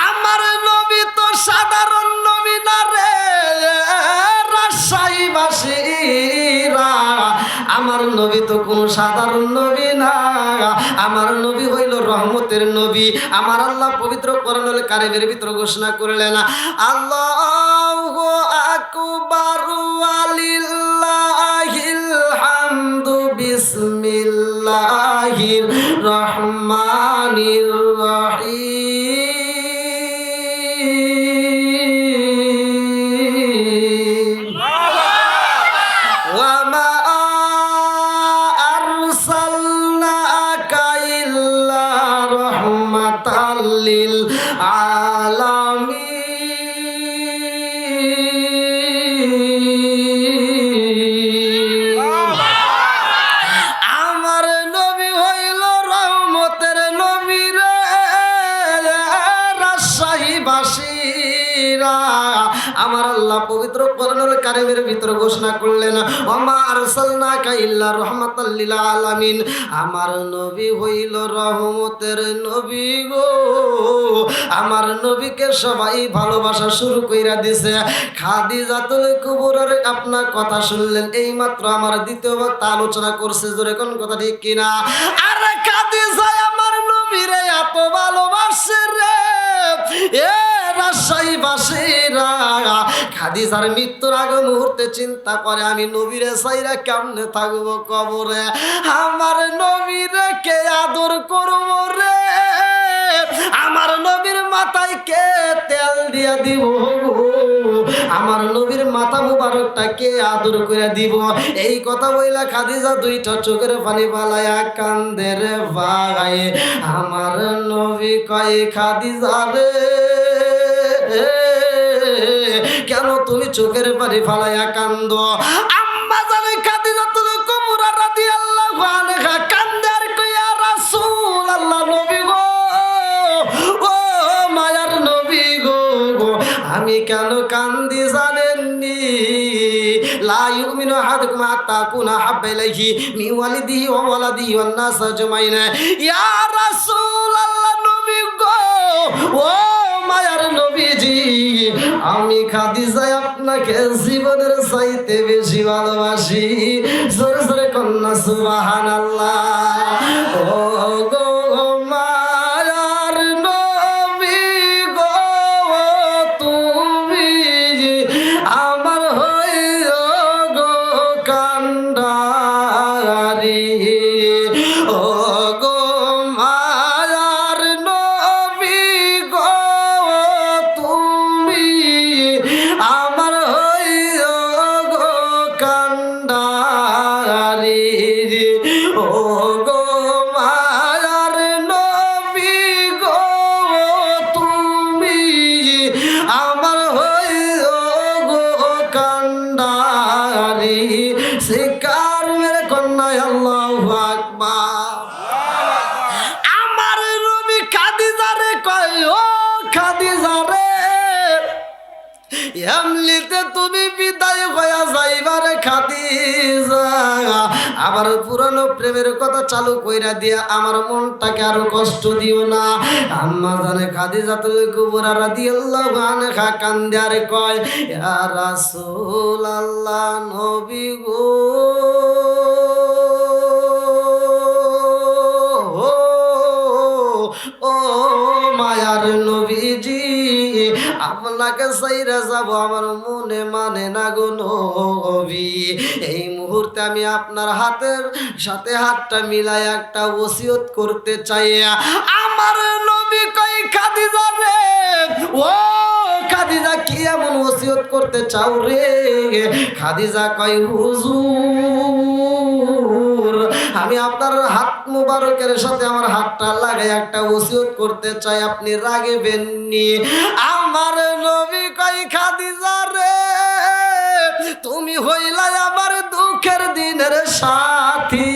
আমার নবী তো সাধারণ নবী না রে রাজশাহীবাসীরা, আমার নবী তো কোন সাধারণ নবী না, আমার নবী হইল রহমতের নবী। আমার আল্লাহ পবিত্র কোরআনুল কারীমের ভিতর ঘোষণা করলেন, আল্লাহু আকবার ওয়ালিল্লাহিল হামদু বিসমিল্লাহির রহমানির রহিম। ওয়ামা আরসালনাকা ইল্লা রাহমাতাল লিল আলামিন। আমার নবী হইল রহমতের নবী রে রাজশাহীবাসীরা। আমার আল্লাহ পবিত্র কোরআনুল কারীমের ভিতর ঘোষণা করলেন, ওমা আরসালনাকা ইল্লা রাহমাতাল লিল আলামিন। আমার নবী হইল রহমতের নবী গো। আমার নবীকে সবাই ভালোবাসা শুরু কইরা দিছে। খাদিজাতুল কুবরার আপনার কথা শুনলেন, এই মাত্র আমার দ্বিতীয় বক্তা আলোচনা করছে, জোরে কোন কথা ঠিক কিনা? আরে খাদিজা আমার নবীরে এত ভালোবাসে রে এ রাজশাহীবাসীরা। খাদিজার মৃত্যুর আগে মুহূর্তে চিন্তা করে, আমি নবীরে সাইরা কেমনে থাকবো কবরে, আমার নবীরে কে আদর করবো রে, আমার নবীর মাথায় কে তেল দিয়া দিব, আমার নবীর মাথা মুবারকটা কে আদর করে দিব। এই কথা বইলা খাদিজা দুইটা চোখের পানি ফালাইয়া কান্দে রে ভাই। আমার নবী কয়, খাদিজা রে কেন তুমি চোখের পানি ফালাইয়া কান্দ? আম্মা জানে খাদিজাতুল কুবরা রাদিয়াল্লাহু আনহা কান্দে আর কয়, ইয়া রাসূলুল্লাহ, নবী গো, ও মায়ার নবী গো, আমি কেন কান্দি জানেননি? লা ইউমিনু আহাদুকুম হাত্তা আকুনা হাব্বা ইলাইহি মিন ওয়ালিদিহি ওয়া ওয়ালাদিহি ওয়ান নাস আজমাইন। ইয়া রাসূলুল্লাহ, নবী গো, ও মায়ার নবীজি, আমি খাদিজা আপনাকে জীবনের চাইতে বেশি ভালোবাসি। জোরে জোরে কন্যা সুবহানাল্লাহ। ও গো মায়ার নবী গো, তুমি আমার হইও গো কান্ডারি। ও গো মায়ার নবী গো, তুমি আমার হইও গো কান্ডারি। ও গো মায়ার নবী গো, তুমি আমার হইও গো কান্ডারি। শিকার মেরে কন্যায় আল্লাহু আকবার। আমার নবী খাদিজা রে কয়, ও খাদিজা রে, এমনিতে তুমি বিদায় হইয়া যাইবারে খাদিজা, আবার পুরানো প্রেমের কথা চালু কইরা দিয়া আমার মনটাকে আরো কষ্ট দিও না। আম্মা জানে খাদিজাতুল কুবরা রাদিয়াল্লাহু আনহা কান্দে আর কয়, ইয়া রাসূলুল্লাহ, নবী গো, ও মায়ার নবীজি, আপনাকে সাইরা যাব আমার মনে মানে না গো নবী। এই মুহূর্তে আমি আপনার হাতের সাথে হাতটা মিলাই একটা ওসিয়ত করতে চাই। আমার নবী কই, খাদিজা রে, ও খাদিজা, কি এমন ওসিয়ত করতে চাও রে? খাদিজা কই, হুজুর, আমি আপনার হাত মুবারকের সাথে আমার হাতটা লাগাই একটা ওসিয়ত করতে চাই, আপনি রাগবেননি? আমার নবী কই, খাদিজা রে, তুমি হইলা আমার দুঃখের দিনের সাথী,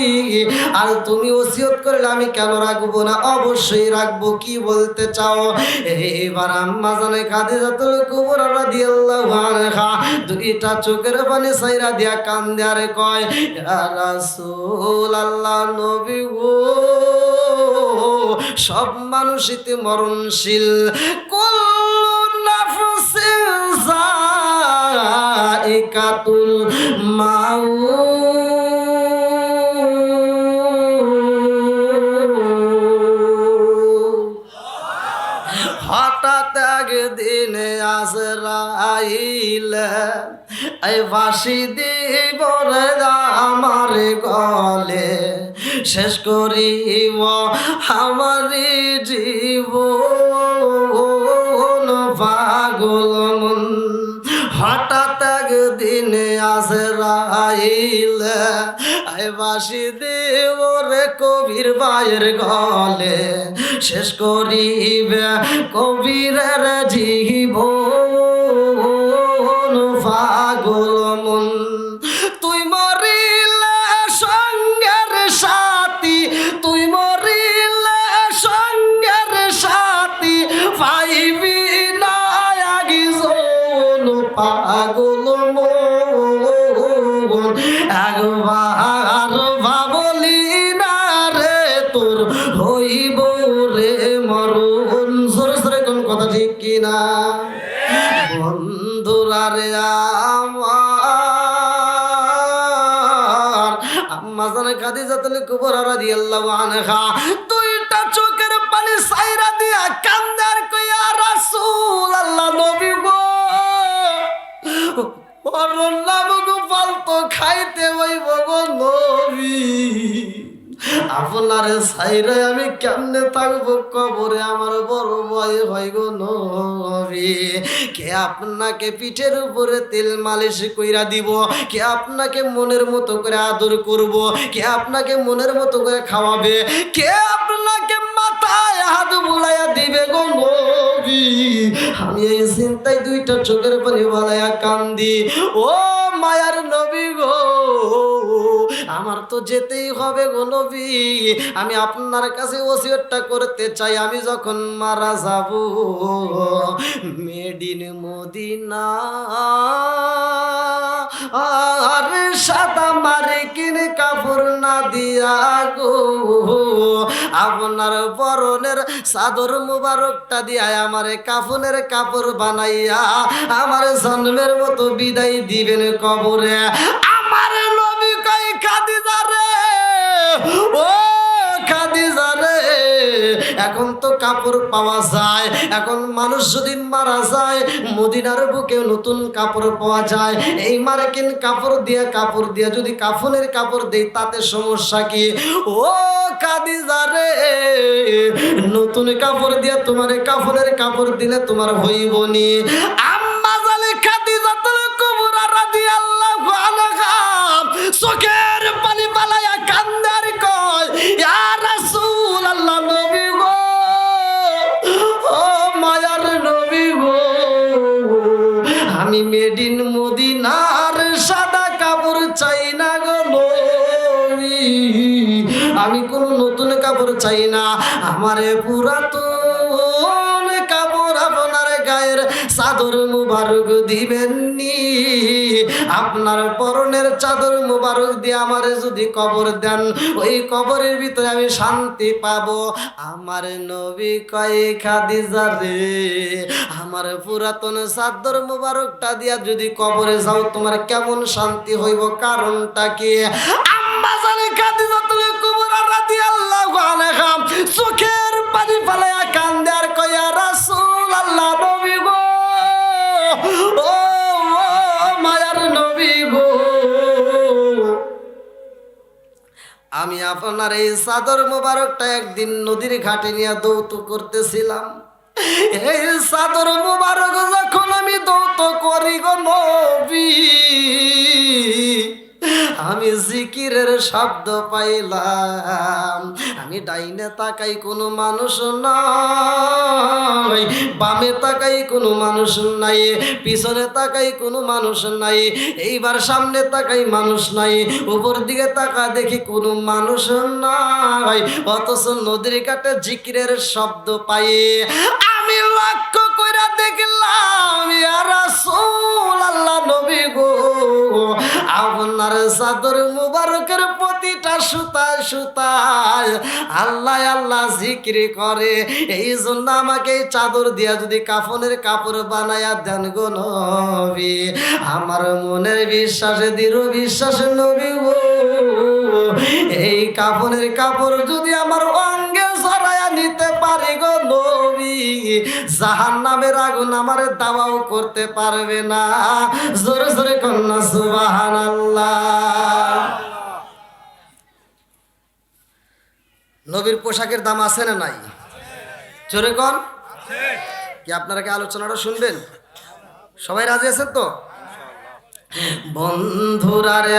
আর তুমি ওসিয়ত করলে আমি কেন রাখবো না? অবশ্যই রাখবো। কি বলতে চাও? এবার আম্মা জানে খাদিজাতুল কুবরা রাদিয়াল্লাহু আনহা দুইটা চোখের পানি সাইরা দিয়া কান্দে আর কয়, ইয়া রাসূলুল্লাহ, নবী গো, সব মানুষই তো মরণশীল, মালাইকাতুল মাউত। হঠাৎ একদিন আজরাইল এই ফাঁসি দিব রে আমার গলে, শেষ করিব আমার জীবন পাগল মন। হঠাৎ একদিন আজরাইল এই ফাঁসি দিব রে কবির ভাইয়ের গলে, শেষ করিবে কবিরের জীবন পাগল মন। তুই মরিলে সঙ্গের সাথী, তুই মরিলে সঙ্গের সাথী, পাইবি না একজন পাগল মন। একবার ভাবলি না রে তোর হইব রে মরণ। সরে সরে কোন কথা ঠিক কিনা বন্ধুরা রে আমার। আম্মা জানে খাদিজাতুল কুবরা রাদিয়াল্লাহু আনহা দুইটা চোখের পানি সাইরা দিয়া কান্দার কইয়া রাসূলুল্লাহ নবী গো, মরণ নামক ফল তো খাইতে হইব গো নবী, আপনার সাইরে আমি কেমনে থাকবো কবরে, আমার বড় ভয় হয় গো নবী। কে আপনাকে পিঠের উপরে তেল মালিশ কইরা দিব, কে আপনাকে মনের মতো করে আদর করব, কে আপনাকে মনের মতো করে খাওয়াবে, কে আপনাকে মাথায় হাত বুলাইয়া দিবে গো নবী। আমি এই চিন্তায় দুইটা চোখের পানি বালাইয়া কান্দি। ও মায়ার নবী গো, আমার তো যেতেই হবে গো নবী। আমি আপনার কাছে ওসিয়তটা করতে চাই, আমি যখন মারা যাব মেড ইন মদিনা আর সাদা মার্কিন কাপড় না দিয়া গো, আপনার পরনের চাদর মুবারকটা দিয়া আমার কাফনের কাপড় বানাইয়া আমার জন্মের মতো বিদায় দিবেন কবরে। আমার নবী কই খাদিজা রে, ও খাদিজা রে, এখন তো কাপড় পাওয়া যায়, এখন মানুষ যদি মারা যায় মদিনার বুকে নতুন কাপড় পাওয়া যায়। এই মার্কিন কাপড় দিয়ে যদি কাফনের কাপড় দেই তাতে সমস্যা কি? ও খাদিজা রে, নতুন কাপড় দিয়ে তোমার কাফনের কাপড় দিলে তোমার হইব নি। আম্মা জানে খাদিজাতুল কুবরা রাদিয়াল্লাহু আনহা চোখের পানি পালাইয়া কান্দার কয়, ইয়া রাসূলুল্লাহ নবী গো, ও মায়ার নবী গো, আমি মেড ইন মদিনার সাদা কাপড় চাই না গো নবী, আমি কোন নতুন কাপড় চাই না, আমারে পুরাতন কাপড় আপনার গায়ের চাদর মুবারক দিবেননি। আপনার পরনের চাদর মুবারক দিয়ে আমারে যদি কবর দেন, ওই কবরের ভিতরে আমি শান্তি পাবো। আমার নবী কয় খাদিজা রে, আমার পুরাতন চাদর মুবারকটা দিয়া যদি কবরে যাও তোমার কেমন শান্তি হইব, কারণটা কি? আম্মা জানে খাদিজাতুল কুবরা রাদিয়াল্লাহু আনহা চোখের পানি ফালাইয়া কান্দে আর কয়, ইয়া রাসূলুল্লাহ নবী গো, ও মায়ার নবী গো, আমি আপনার এই চাদর মোবারকটা একদিন নদীর ঘাটে নিয়ে দৌত করতেছিলাম। এই চাদর মোবারক যখন আমি দৌত করি গো নবী, আমি জিকিরের শব্দ পাইলাম। আমি ডাইনে তাকাই কোনো মানুষ নাই, বামে তাকাই কোনো মানুষ নাই, পিছনে তাকাই কোনো মানুষ নাই, এইবার সামনে তাকাই মানুষ নাই, উপর দিকে তাকা দেখি কোনো মানুষ নাই, অথচ নদীর ঘাটে জিকিরের শব্দ পাই। আমি লক্ষ্য কইরা দেখলাম, ইয়া রাসূলুল্লাহ নবী গো, আপনার চাদর মুবারকের প্রতিটা সুতায় সুতায় আল্লাহ আল্লাহ জিকির করে। এই জন্য আমাকে এই চাদর দিয়া যদি কাফনের কাপড় বানায়া দেন গো নবী, আমার মনের বিশ্বাসে দৃঢ় বিশ্বাসে নবী গো, এই কাফনের কাপড় যদি আমার অঙ্গে জড়ায়া নিতে পারি গো নবী, জাহান্নামের আগুন আমারে দাওয়াও করতে পারবে না। জোরে জোরে কন্যা সুবহানাল্লাহ। নবীর পোশাকের দাম আছে না নাই? জোরে কোন? কি আপনারা কি আলোচনাটা শুনবেন? সবাই রাজি আছেন তো? বন্ধুরা রে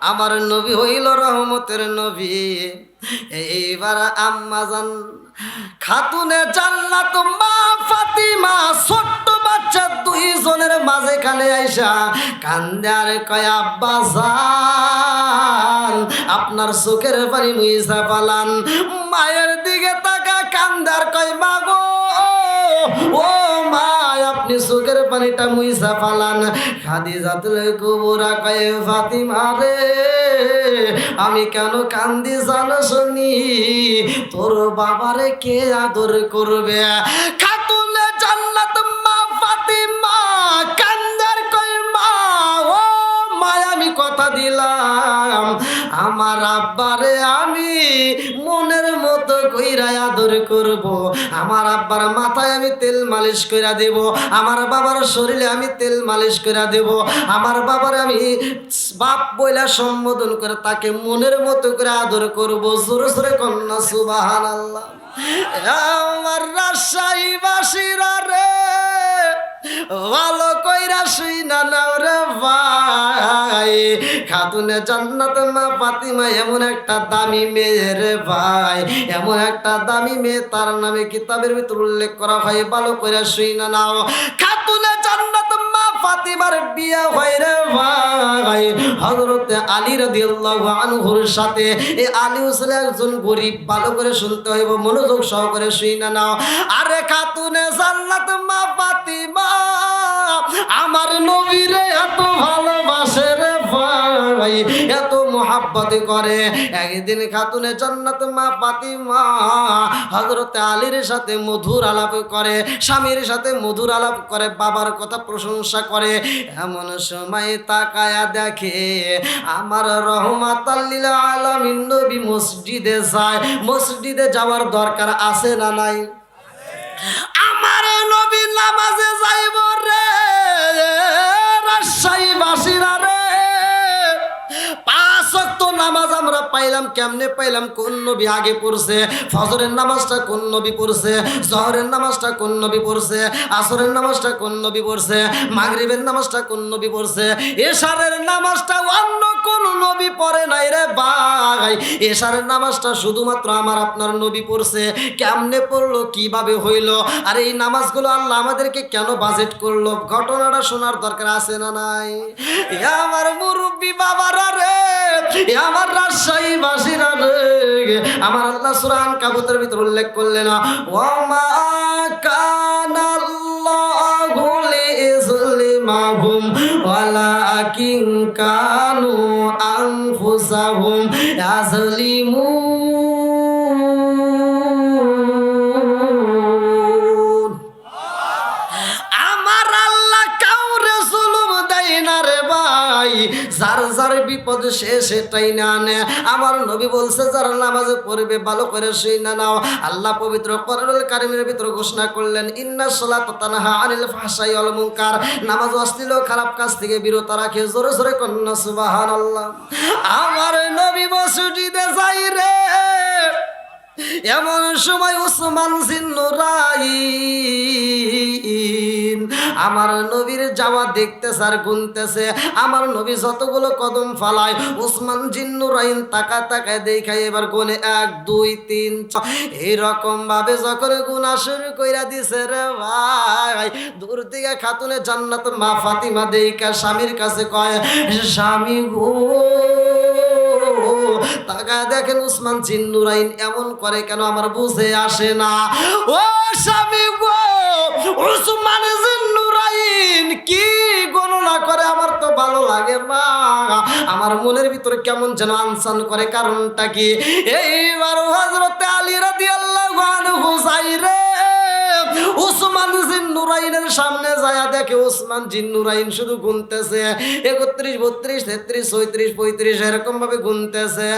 আমার নবী হইল রহমতের নবী। এইবার আম্মাজান খাতুনে জান্নাত মা ফাতিমা ছোট্ট বাচ্চা দুইজনের মাঝখানে আইসা কান্দে আর কয় আব্বা জান আপনার চোখের পানি মুইসা পালান। মায়ের দিকে তাকা কান্দে আর কয় মা গো ও মা আপনি চোখের পানিটা মুইসা পালান। খাদিজাতুল কুবরা কয় ফাতিমা রে আমি কেন কান্দি জানো শুনি, তোর বাবারে কে আদর করবে? খাতুনে জান্নাত মা ফাতিমা কান্দার কই মা ও মা আমি কথা দিলাম আমার আব্বারে আমি মনের মতো কইরা আদর করব। আমার আব্বার মাথায় আমি তেল মালিশ কইরা দেব, আমার বাবার শরীরে আমি তেল মালিশ কইরা দেব, আমার বাবারে আমি বাপ বইলা সম্বোধন করে তাকে মনের মতো করে আদর করব। জোরে জোরে কন্যা সুবহানাল্লাহ। আমার রাজশাহী বাসীরা রে ভালো কইরা শুই না নাও রে ভাই, খাতুনে জান্নাত মা ফাতিমা এমন একটা দামি মেয়ে রে ভাই, এমন একটা দামি মেয়ে তার নামে কিতাবের ভিতর উল্লেখ করা হয়। ভালো কইরা শুই না নাও, খাতুনে জান্নাত মা ফাতিমার বিয়ে হয় রে ভাই হযরতে আলী রাদিয়াল্লাহু আনহুর সাথে। এই আলী ছিল একজন গরিব। ভালো করে শুনতে হইব, মনোযোগ সহকারে শুই না নাও। আরে খাতুনে জান্নাত মা ফাতিমা আমার নবীরে এত ভালোবাসে রে ভাই, এত মোহাব্বত করে। একদিন খাতুনে জান্নাত মা ফাতিমা হযরতে আলীর সাথে মধুর আলাপ করে, স্বামীর সাথে মধুর আলাপ করে, বাবার কথা প্রশংসা করে। এমন সময় তাকায়া দেখে আমার রহমাতাল লিল আলামিন নবী মসজিদে যায়। মসজিদে যাওয়ার দরকার আছে না নাই? আমার নবী নামাজে যাইব রে রাজশাহী বাসীরা রে। 5 ওয়াক্ত নামাজ আমরা পাইলাম কেমনে পাইলাম? কোন নবী আগে পড়ছে? ফজরের নামাজটা কোন নবী পড়ছে? জোহরের নামাজটা কোন নবী পড়ছে? আসরের নামাজটা কোন নবী পড়ছে? মাগরিবের নামাজটা কোন নবী পড়ছে? এশারের নামাজটা অন্য কোন নবী পড়ে নাই রে ভাই। এশারের নামাজটা শুধুমাত্র আমার আপনার নবী পড়ছে। কেমনে পড়লো, কিভাবে হইল, আর এই নামাজগুলো আল্লাহ আমাদেরকে কেন বাজেট করলো? ঘটনাটা শোনার দরকার আছে না নাই? আমার মুরব্বী বাবারা রে, আমার রাজশাহী বাসীরা রে, আমার আল্লাহ সূরা আনকাবুতের ভিতর উল্লেখ করলেন ওয়া মা কানাল্লাহু লিইযলিমাহুম ওয়ালাকিন কানু আনফুসাহুম ইয়াযলিমুন। আমার আল্লাহ কাউরে জুলুম দেয় না রে ভাই, যার যার বিপদ সে সেটাই না আনে। আমার নবী বলছে যারা নামাজে পড়বে ভালো করে শুই না নাও। আল্লাহ পবিত্র কোরআনুল কারীমের ভিতরে ঘোষণা করলেন ইন্নাস সালাতা তানহা আনিল ফাহশাই ওয়াল মুনকার, নামাজ অশ্লীল ও খারাপ কাজ থেকে বিরত রাখে। জোরে জোরে কন্যা সুবহানাল্লাহ। আমার নবী মসজিদে যাই রে, এমন সময় উসমান জিন্নুরাইন আমার নবীর যাওয়া দেখতেছে আর গুনতেছে। আমার নবী যতগুলো কদম ফালায় উসমান জিন্নুরাইন তাকা তাকায় দেখায় এবার গুনে 1 2 3 4 এইরকম ভাবে যখন গুনা শুরু কইরা দিছে রে ভাই, দূর থেকে খাতুনে জান্নাত মা ফাতিমা দেখা স্বামীর কাছে কয় স্বামী গো, তাকা দেখেন উসমান জিন্নুরাইন এমন করে কেন আমার বুঝে আসে না। ও স্বামী গো, উসমান জিন্নুরাইন জিন্নুরাইন কি গণনা করে আমার তো ভালো লাগে না, আমার মনের ভিতরে কেমন যেন আনসান করে। কারণটা কি? এইবার হযরতে আলী রাদিয়াল্লাহু আনহু যাইরে উসমান জিন্নুরাইনের সামনে যায়, দেখে উসমান জিন্নুরাইন শুধু গুনতেছে 31 32 33 34 35 এরকম ভাবে গুনতেছে।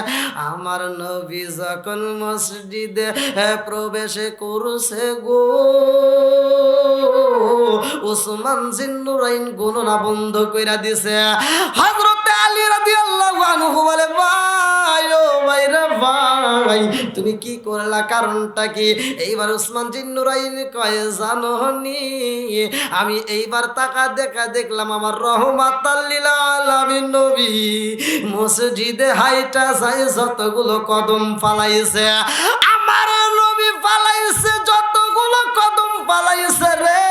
আমার নবী যখন মসজিদে প্রবেশ করছে গো, উসমান জিন্নুরাইন গণনা বন্ধ কইরা দিছে। হযরতে আলী রাদিয়াল্লাহু আনহু বলে, ভাই ও ভাই রে ভাই, তুমি কি করলা? কারণটা কি? এইবার উসমান জিন্নুরাইন কয়, জানো নি, আমি এইবার তাকা দেখা দেখলাম আমার রহমাতাল লিল আলামিন নবী মসজিদে হাইটা যায় যতগুলো কদম ফালাইছে, আমার নবী ফালাইছে যতগুলো কদম ফালাইছে রে,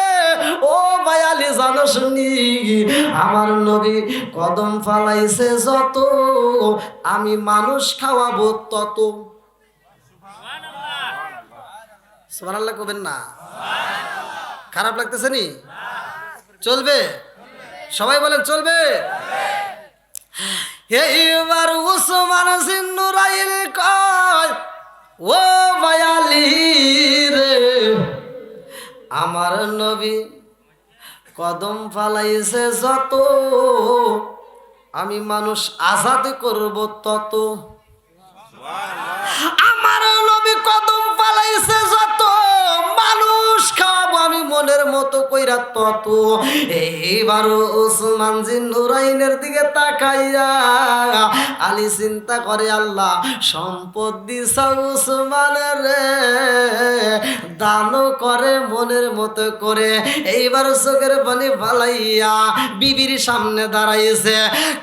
ও ভাই আলী জানো শুনি, আমার নবী কদম ফালাইছে যত, আমি মানুষ খাওয়াবো তত। সুবহানাল্লাহ কবেন না? খারাপ লাগতেছে নি? চলবে? সবাই বলেন চলবে। এইবার উসমান জিন্নুরাইন কয়, ও ভাই আলী রে, আমার নবী কদম ফালাইছে যত, আমি মানুষ আজাদ করব তত। আমার নবী কদম ফালাইছে যত, মানুষ খাওয়াবো আমি মনের মতো কইরা তত। এইবার উসমান জিন্নুরাইনের দিকে তাকাইয়া আলী চিন্তা করে, আল্লাহ সম্পদ দিছা উসমানের রে, দান করে মনের মতো করে। এইবার চোখের পানি ফালাইয়া বিবির সামনে দাঁড়াইছে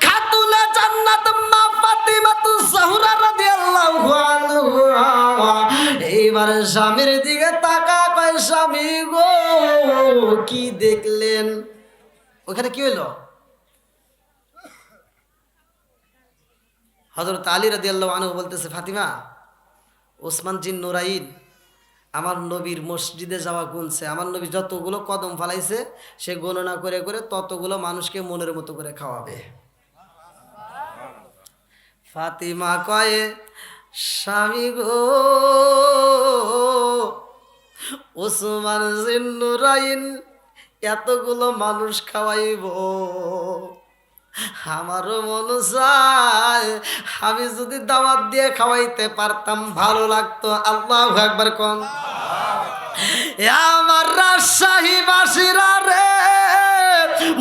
খাতুনে জান্নাত মা ফাতিমাতু জহরা রাদিয়াল্লাহু আনহা। এইবার স্বামীর দিকে তাকা কয়, স্বামী গো কি দেখলেন? ওখানে কি হইল? হযরত আলী রাদিয়াল্লাহু আনহু বলতেছে, ফাতিমা, ওসমান জিন্নুরাইন আমার নবীর মসজিদে যাওয়া গুনছে, আমার নবী যতগুলো কদম ফালাইছে সে গণনা করে করে ততগুলো মানুষকে মনের মতো করে খাওয়াবে। ফাতিমা কয়ে, স্বামী গো, ওসমান জিন্নুরাইন এতগুলো মানুষ খাওয়াইব, আমারও মন চায় আমি যদি দাওয়াত দিয়ে খাওয়াইতে পারতাম ভালো লাগতো। আল্লাহু আকবার কোন। আমার রাজশাহী বাসীরা রে,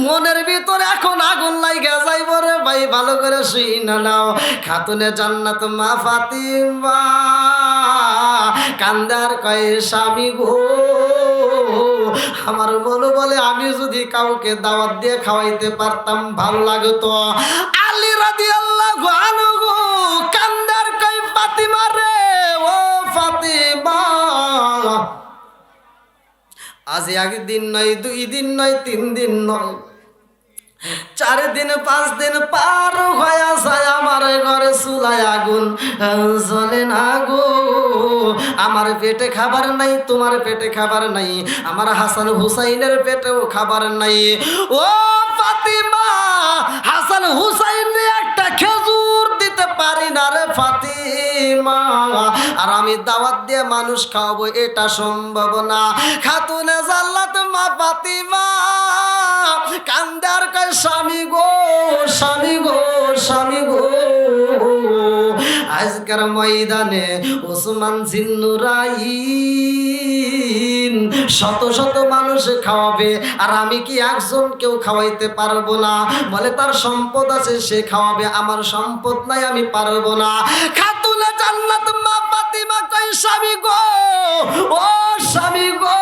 মনের ভিতরে এখন আগুন লাইগা যাইব রে ভাই, ভালো করে শুইনা নাও। খাতুনে জান্নাত মা ফাতিমা কান্দার কয়, স্বামী গো, আমার মনে বলে আমি যদি কাউকে দাওয়াত দিয়ে খাওয়াইতে পারতাম ভালো লাগতো। আলী রাদিয়াল্লাহু আনহু কান্দার কয়, ফাতিমা রে, ও ফাতিমা, আজ একদিন নয়, 2 দিন নয়, 3 দিন নয়, 4 দিন 5 দিন পার হয়ে যায়, আমার ঘরে চুলায় আগুন জ্বলে না গো। আমার পেটে খাবার নাই, তোমার পেটে খাবার নাই, আমার হাসান হুসাইনের পেটেও খাবার নাই। ও ফাতিমা, হাসান হুসাইন একটা খেজুর দিতে পারি না রে ফাতিমা, আর আমি দাওয়াত দিয়ে মানুষ খাওয়াবো এটা সম্ভব না। খাতুনে জান্নাত মা ফাতিমা কান্দার কয়, স্বামী গো, স্বামী গো, স্বামী গো, আজকের ময়দানে ওসমান জিন্নুরাইন শত শত মানুষ খাওয়াবে, আর আমি কি একজন কেউ খাওয়াইতে পারবো না? বলে তার সম্পদ আছে সে খাওয়াবে, আমার সম্পদ নাই আমি পারবো না। খাতুনে জান্নাত মা ফাতিমা কয়, স্বামী গো, ও স্বামী গো,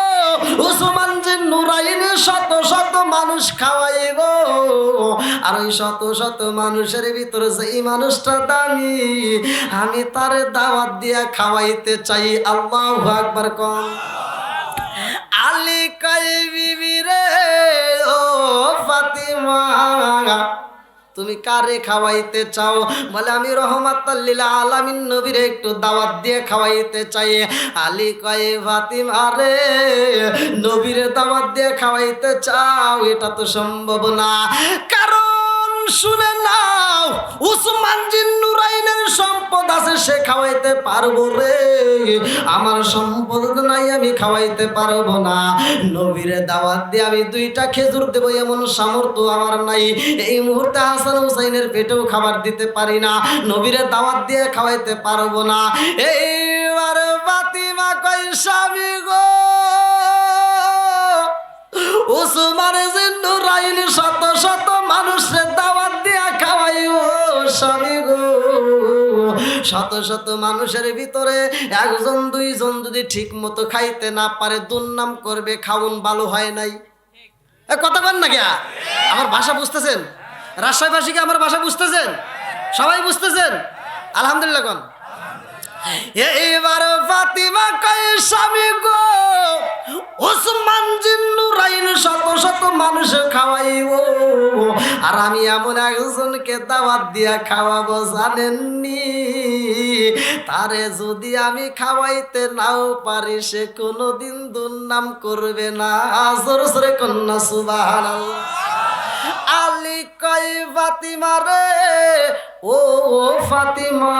ওসমান জিন্নুরাইন শত শত মানুষ খাওয়াইব, আর ওই শত শত মানুষের ভিতরে যেই মানুষটা দামি আমি তারে দাওয়াত দিয়া খাওয়াইতে চাই। আল্লাহু আকবার কোন। আলী কয়, বিবি রে, ও ফাতিমা, তুমি কারে খাওয়াইতে চাও? বলে আমি রহমাতাল লিল আলামিন নবীরে একটু দাওয়াত দিয়ে খাওয়াইতে চাই। আলী কয় ফাতিমা রে, নবীরে দাওয়াত দিয়ে খাওয়াইতে চাও, এটা তো সম্ভব না। কারণ শুনে নাও, উসমান জিন নুরাইনের সম্পদ আছে, সে খাওয়াইতে পারবো রে, আমার সম্পদ নাই, আমি খাওয়াইতে পারবো না। নবীরে দাওয়াত দিয়ে আমি 2টা খেজুর দেবো এমন সামর্থ্য আমার নাই। এই মুহূর্তে হাসান হুসাইনের পেটেও খাবার দিতে পারি না, নবীরে দাওয়াত দিয়ে খাওয়াইতে পারবো না। এইবার ফাতিমা কয় স্বামী গো, উসমান জিন নুরাইন শত শত মানুষের দাওয়াত দিয়া খাওয়াইও স্বামী গো, শত শত মানুষের ভিতরে 1জন 2জন যদি ঠিক মতো খাইতে না পারে দুর্নাম করবে, খাউন ভালো হয় নাই। কথা বলেন না কে? আমার ভাষা বুঝতেছেন? রাজশাহীবাসীকে আমার ভাষা বুঝতেছেন? সবাই বুঝতেছেন? আলহামদুলিল্লাহ কোন। এইবার ফাতিমা কয় স্বামী গো, উসমান জিন নুরাইন শত শত মানুষ খাওয়াইবো, আর আমি এমন একজনকে দাওয়াত দিয়া খাওয়াবো জানেননি, তারে যদি আমি খাওয়াইতে নাও পারি সে কোনোদিন দুর্নাম করবে না। জোরে জোরে কন্যা সুবহানাল্লাহ। আলী কয় ফাতিমা রে, ও ফাতিমা,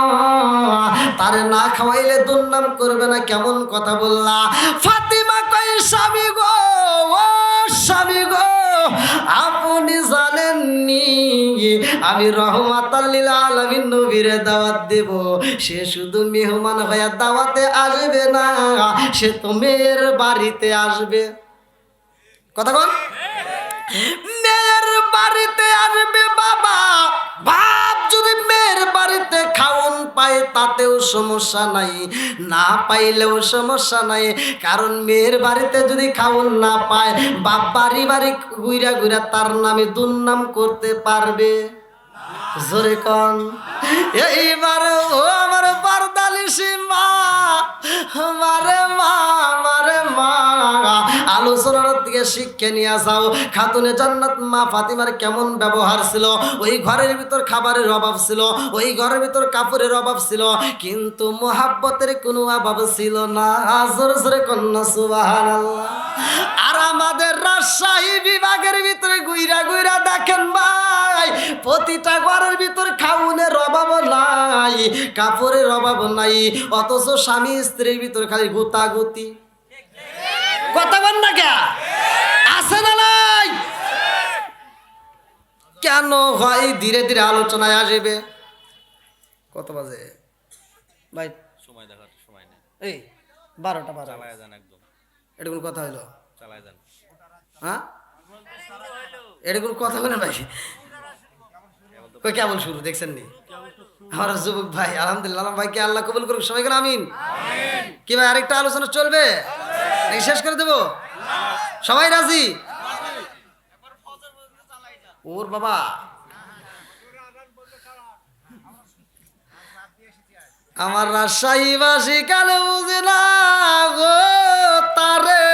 তারে না খাওয়াইলে দুর্নাম করবে না, কেমন কথা বললা? ফাতিমা কয় স্বামী গো, ও স্বামী গো, আপনি জানেননি আমি রহমাতাল লিল আলামিন নবীরে দাওয়াত দেব, সে শুধু মেহমান হয়ে দাওয়াতে আসবে না, সে তো মেয়ের বাড়িতে আসবে। কথা বল, মেয়ের বাড়িতে আসবে বাবা। বাপ যদি মেয়ের বাড়িতে খাওন পায় তাতেও সমস্যা নাই, না পাইলেও সমস্যা নাই, কারণ মেয়ের বাড়িতে যদি খাওন না পায় বাপ বাড়ি বাড়ি ঘুরা ঘুরা তার নামে দুর্নাম করতে পারবে। জোরে কন। এইবার ও আমার পর্দালিশি মা, মারে মা, মারে মা, আলোচনার দিকে শিক্ষা নিয়ে যাও। খাতুনে জান্নাত মা ফাতিমার কেমন ব্যবহার ছিল? ওই ঘরের ভিতর খাবারের অভাব ছিল, ওই ঘরের ভিতর কাপড়ের অভাব ছিল, কিন্তু মোহাব্বতের কোনো অভাব ছিল না। জোরে জোরে কন্যা সুবহানাল্লাহ। আর আমাদের রাজশাহী বিভাগের ভিতরে গুইরা গুইরা দেখেন ভাই, প্রতিটা ঘরের ভিতর খাউনের অভাব নাই, কাপড়ের অভাব নাই, অথচ স্বামী স্ত্রীর ভিতর খালি গুতাগুতি। কথা বল না কে? আছে না নাই? কেন হয়? ধীরে ধীরে আলোচনায় আসবে। কত বাজে ভাই? সময় দেখার সময় নেই। এই 12টা 12 চালায় যান একদম, এটা কোন কথা হইলো? চালায় যান। হ্যাঁ, এটা কোন কথা বলে ভাই? কই কেমন শুরু দেখছেন নি আমার যুবক ভাই? আলহামদুলিল্লাহ ভাইকে আল্লাহ কবুল করুক, সবাই করে আমিন। কি ভাই আরেকটা আলোচনা চলবে নাকি শেষ করে দেবো? সবাই রাজি? ওর বাবা, আমার রাজশাহীবাসী কালে বুঝে না গো তারে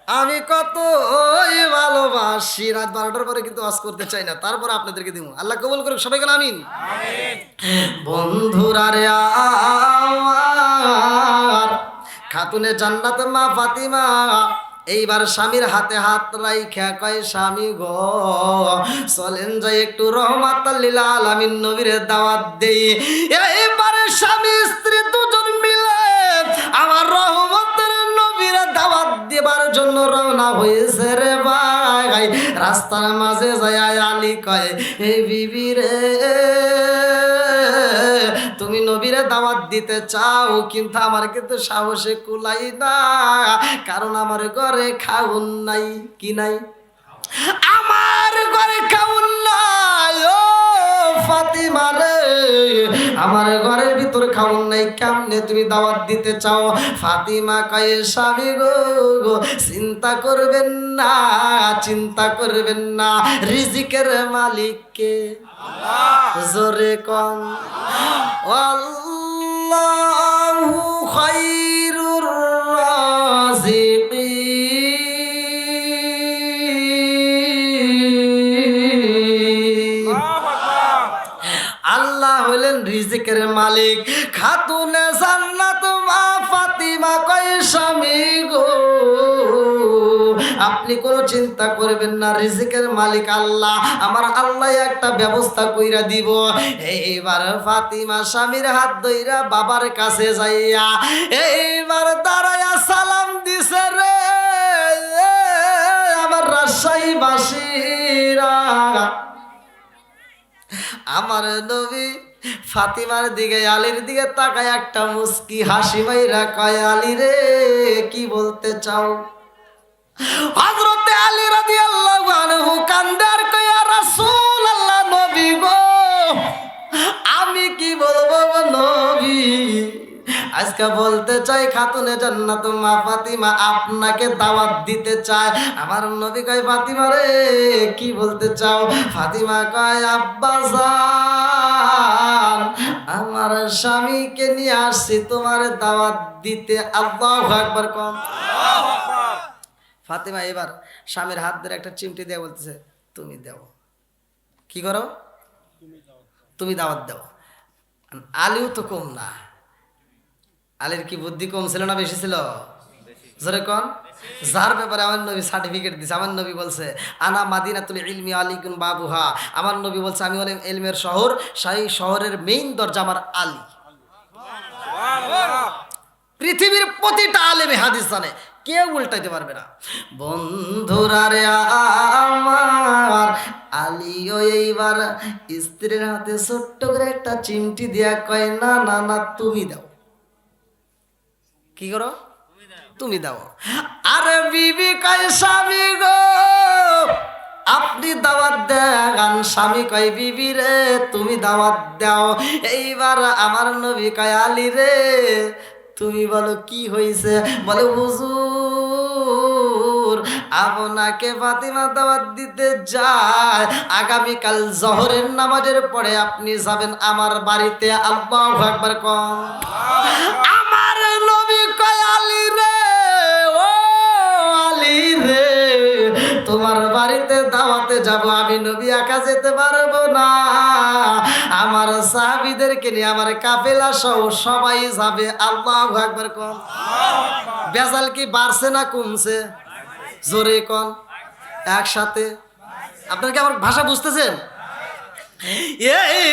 আমি কত ওই ভালোবাসি। রাত 12টার পরে কিন্তু ওয়াজ করতে চাই না, তারপর আপনাদেরকে দিব। আল্লাহ কবুল করুক, সবাই গেল আমিন। বন্ধুরা রে, আমার খাতুনে জান্নাত মা ফাতিমা এইবার স্বামীর হাতে হাত রাইখা কয় স্বামী গো, চলেন যাই একটু রহমাতাল লিল আলামিন নবীরে দাওয়াত দেই। এইবারে স্বামী স্ত্রী দুজন মিলে আমার রহমতের নবীরে দাওয়াত দেবার জন্য রওনা হয়েছে রে ভাই। রাস্তার মাঝে যায় আলী কয়, এই বিবি রে, তুমি নবীরে দাওয়াত দিতে চাও, কিন্তু আমার কিন্তু সাহসে কুলাই না, কারণ আমার ঘরে খাউন নাই। কি নাই? আমার ঘরে খাউন নাই। ও ফাতিমা রে, আমার ঘরের ভিতর খাউন নাই, কেমনে তুমি দাওয়াত দিতে চাও? ফাতিমা কয়ে স্বামী গো, চিন্তা করবেন না, চিন্তা করবেন না, রিজিকের মালিক কে? জোরে কন। আল্লাহু খায়রুর রাযিকিন। রিজিকের মালিক। খাতুনে জান্নাত মা ফাতিমা কয় স্বামী গো আপনি কোনো চিন্তা করবেন না, রিজিকের মালিক আল্লাহ, আমার আল্লাহ একটা ব্যবস্থা কইরা দিব। এইবার ফাতিমা স্বামীর হাত ধইরা বাবার কাছে যাইয়া এইবার দাঁড়ায়া সালাম দিছে রে আমার রাজশাহী বাসীরা। আমার নবী ফাতিমার দিকে আলীর দিকে তাকায় একটা মুস্কি হাসি মাইরা কয় আলী রে কি বলতে চাও? হযরতে আলী রাদিয়াল্লাহু আনহু কান্দার কয় ইয়া রাসূলুল্লাহ নবী গো আমি কি বলবো নবী, আজকে বলতে চাই খাতুনে জান্নাত মা ফাতিমা আপনাকে দাওয়াত দিতে চায়। আমার নবী কয় ফাতিমা রে কি বলতে চাও? ফাতিমা কয় আব্বা জান আমার স্বামীকে নিয়ে আসছি তোমার দাওয়াত দিতে। আল্লাহু আকবার কোন। ফাতিমা এবার স্বামীর হাত ধরে একটা চিমটি দিয়ে বলতেছে তুমি দাও। কি করো? তুমি দাওয়াত দাও। আলীও তো কম না, আলীর কি বুদ্ধি কম ছিল না বেশি ছিল? জোরে কোন। যার ব্যাপারে আমার নবী সার্টিফিকেট দিছে, আমার নবী বলছে আনা মাদিনাতুল ইলমি আলিকুন বাবুহা, আমার নবী বলছে আমি হলাম ইলমের শহর, সেই শহরের মেইন দরজা আমার আলী। পৃথিবীর প্রতিটা আলেমে হাদিস জানে, কেউ উল্টাইতে পারবে না। বন্ধুরা রে আমার আলীও এইবার স্ত্রীর হাতে ছোট্ট করে একটা চিমটি দিয়া কয় না না না তুমি দাও। কি করো? তুমি দাও। আরে বিবি কয় স্বামী গো আপনি দাওয়াত দেন। স্বামী কয় বিবি রে তুমি দাওয়াত দাও। এইবার আমার নবী কয় আলী রে তুমি বলো কি হয়েছে? বলে হুজুর আপনাকে ফাতিমা দাওয়াত দিতে যায়, আগামীকাল জোহরের নামাজের পরে আপনি যাবেন আমার বাড়িতে। আল্লাহু আকবার কোন। আমার নবী কয় আলী রে ও আলী রে তোমার বাড়িতে দাওয়াতে যাব, আমি নবী একা যেতে পারবো না, আমার সাহাবীদেরকে নিয়ে আমার কাফেলা সহ সবাই যাবে। আল্লাহু আকবার কোন। বেজাল কি বাড়ছে না কমছে? জোরে কোন একসাথে। আপনারা কি আমার ভাষা বুঝতেছেন?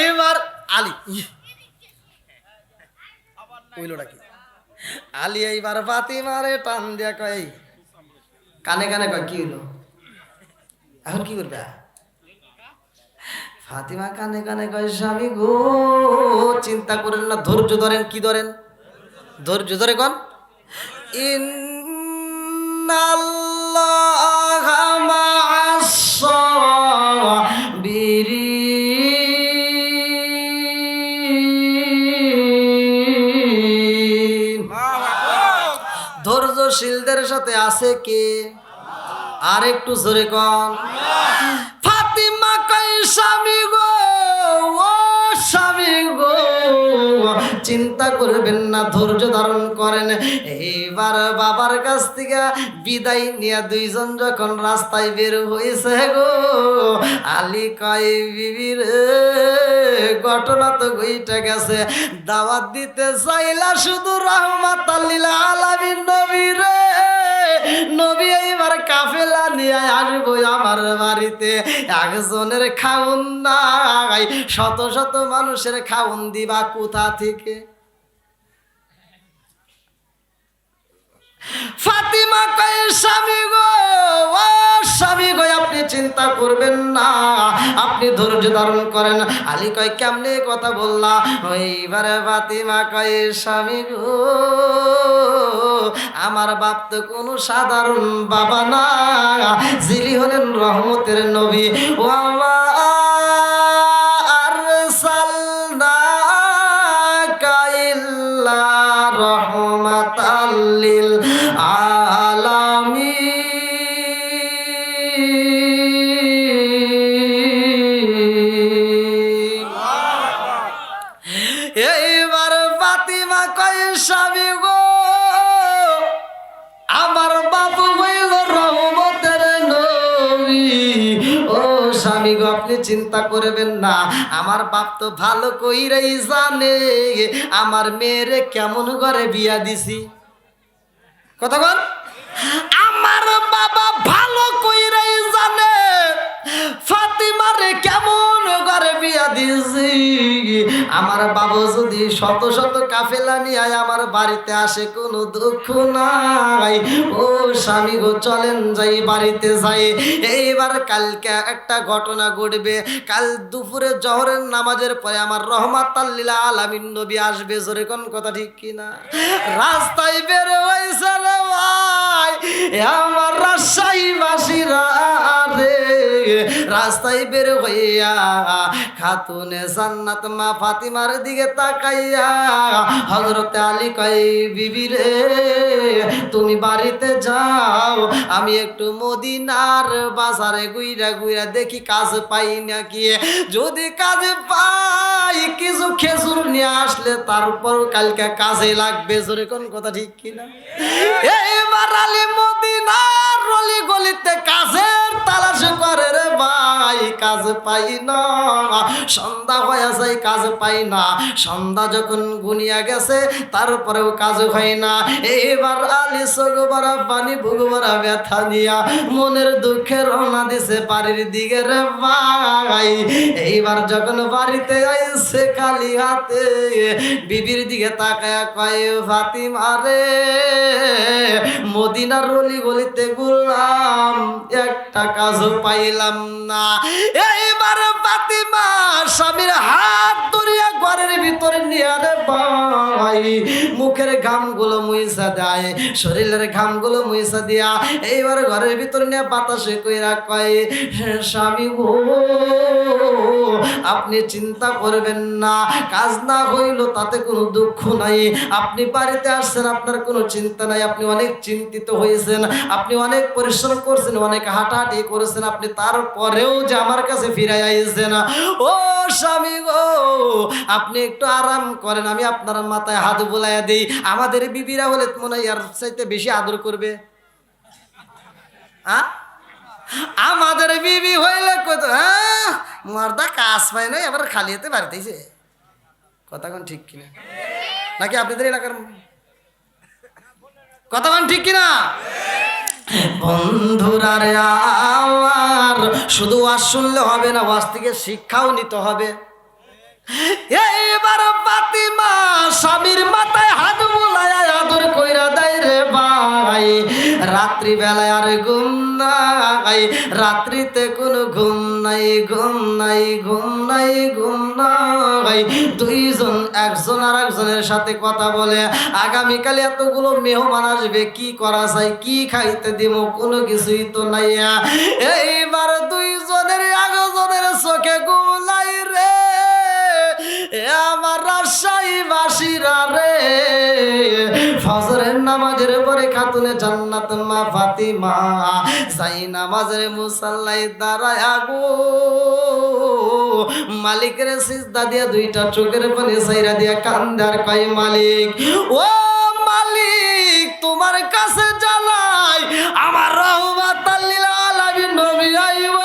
এবার আলী কইলোটা কি? আলী এইবার ফাতিমারে টান দিয়া কয় কানে কানে কয় কি হলো এখন কি করবে? ফাতিমা কানে কানে কয় স্বামী গো চিন্তা করেন না, ধৈর্য ধরেন। কি ধরেন? ধৈর্য ধরে কোন। ইন্নাল্লাহা মা'আস সাবিরিন। ধৈর্যশীলদের সাথে আছে কে? আর একটু জোরে কোন। ফাতিমা কয় স্বামী গো ও স্বামী গো চিন্তা করবেন না, ধৈর্য ধারণ করেন। এইবার বাবার কাছ থেকে বিদায় নিয়ে দুইজন যখন রাস্তায় বের হয়েছে গো আলী কয় বিবি রে ঘটনা তো ঘইটা গেছে, দাওয়াত দিতে চাইলা শুধু রাহমাতাল লিল আলামিন নবী রে, নবী এইবার কাফেলা নিয়ে আসবো আমার বাড়িতে, একজনের খাউন নাই, শত শত মানুষের খাউন দিবা কোথা থেকে? ফাতিমা কয় স্বামী গো ও স্বামী গো আপনি চিন্তা করবেন না, আপনি ধৈর্য ধারণ করেন। আলী কয় কেমনে কথা বললা? এইবারে ফাতিমা কয় স্বামী গো আমার বাপ তো কোনো সাধারণ বাবা না, যিনি হলেন রহমতের নবী। ও আরসালনাকা ইল্লা রাহমাতাল লিল আলামিন। এইবার ফাতিমা কয় স্বামী গো আমার বাবু হইল রহমতের নবী। ও স্বামী গো আপনি চিন্তা করবেন না, আমার বাপ তো ভালো কইরাই জানে আমার মেয়েরে কেমন করে বিয়া দিছি। কথা বল, আমার বাবা ভালো কইরাই জানে ফাতিমারে কেমন করে বিয়া দিছি। আমার বাবা যদি শত শত কাফেলা নিয়ে আমার বাড়িতে আসে কোনো দুঃখ নাই। ও স্বামী গো চলেন যাই বাড়িতে যাই। এইবার কালকে একটা ঘটনা ঘটবে, কাল দুপুরে জহরের নামাজের পরে আমার রহমাতাল লিল আলামিন নবী আসবে। জোরে কোন কথা ঠিক কিনা? রাস্তায় বের হইছে রে ভাই আমার রাজশাহীবাসীরা রে, রাস্তায় বের হইয়া খাতুনে জান্নাত মা ফাতিমার দিকে তাকাইয়া হযরত আলী কয় বিবি রে তুমি বাড়িতে যাও, আমি একটু মদিনার বাজারে গুইরা গুইরা দেখি কাজ পাই নাকি, যদি কাজ পাই কিছু খেজুর নিয়ে আসলে তারপর কালকে কাজে লাগবে। জোরে কোন কথা ঠিক কিনা? এইবার আলী মদিনার অলি গলিতে কাজের তালাশ করে রে ভাই, কাজ পাই না। সন্ধ্যা হয়ে যায় কাজ পাই না, সন্ধ্যা যখন গুনিয়া গেছে তারপরেও কাজ হয় না। এইবার আলী চোখ ভরা পানি বুক ভরা ব্যথা নিয়া মনের দুঃখে রওনা দিছে বাড়ির দিকে রে ভাই। এইবার যখন বাড়িতে আইছে খালি হাতে বিবির দিকে তাকায়া কয় ফাতিমা রে মদিনার অলি গলিতে ঘুরলাম একটা কাজও পাইলাম না। এইবার ফাতিমা স্বামীর হাত ধরিয়া ঘরের ভিতরে নিয়ে রে ভাই মুখের ঘামগুলো মুইসা দেয়, শরীরের ঘামগুলো মুইসা দিয়া এইবার ঘরের ভিতরে নিয়ে বাতাসে কইরা কয় স্বামী গো আপনি চিন্তা করবেন না, কাজ না হইল তাতে কোনো দুঃখ নাই। আপনি বাড়িতে আসছেন আপনার কোনো চিন্তা নাই, আপনি অনেক চিন্তিত হয়েছেন, আপনি অনেক পরিশ্রম করছেন, অনেক হাঁটাহাঁটি করেছেন, আপনি তারপরেও যে আমার কাছে ফিরে আইছেন। ও স্বামী গো আপনি একটু আরাম করেন, আমি আপনার মাথায় হাত বুলাইয়া দিই। আমাদের বিবিরা হলে মনে হয় আর চাইতে বেশি আদর করবে। আমাদের বিবি হইলে কত মর্দা কাজ পায় নাই আবার খালি হাতে বাড়িতেছে। কথা কোন ঠিক কিনা? নাকি আপনাদের এলাকার কথা কোন ঠিক কিনা? বন্ধুরা রে আমার শুধু ওয়াজ শুনলে হবে না, ওয়াজ থেকে শিক্ষাও নিতে হবে। এইবার ফাতিমা স্বামীর মাথায় হাত বুলায়া আদর কইরা দেয় রে ভাই। রাত্রি বেলায় আর ঘুম নাই, রাত্রিতে কোনো ঘুম নাই, ঘুম নাই, ঘুম নাই, ঘুম নাই। দুইজন একজন আর একজনের সাথে কথা বলে আগামীকাল এতগুলো মেহমান আসবে, কি করা যায়, কি খাইতে দিব, কোনো কিছুই তো নাই। এইবার দুইজনের একজনের চোখে ঘুম নাই রে আমার রাজশাহীবাসীরা রে। ফজরের নামাজের পরে খাতুনে জান্নাত মা ফাতিমা যাই নামাজের মুসাল্লায় দাঁড়ায় গো মালিকের সিজদা দিয়া দুইটা চোখের পানি ছাইরা দিয়া কান্দার কয় মালিক ও মালিক তোমার কাছে জানাই আমার রহমাতাল লিল আলামিন নবী আইব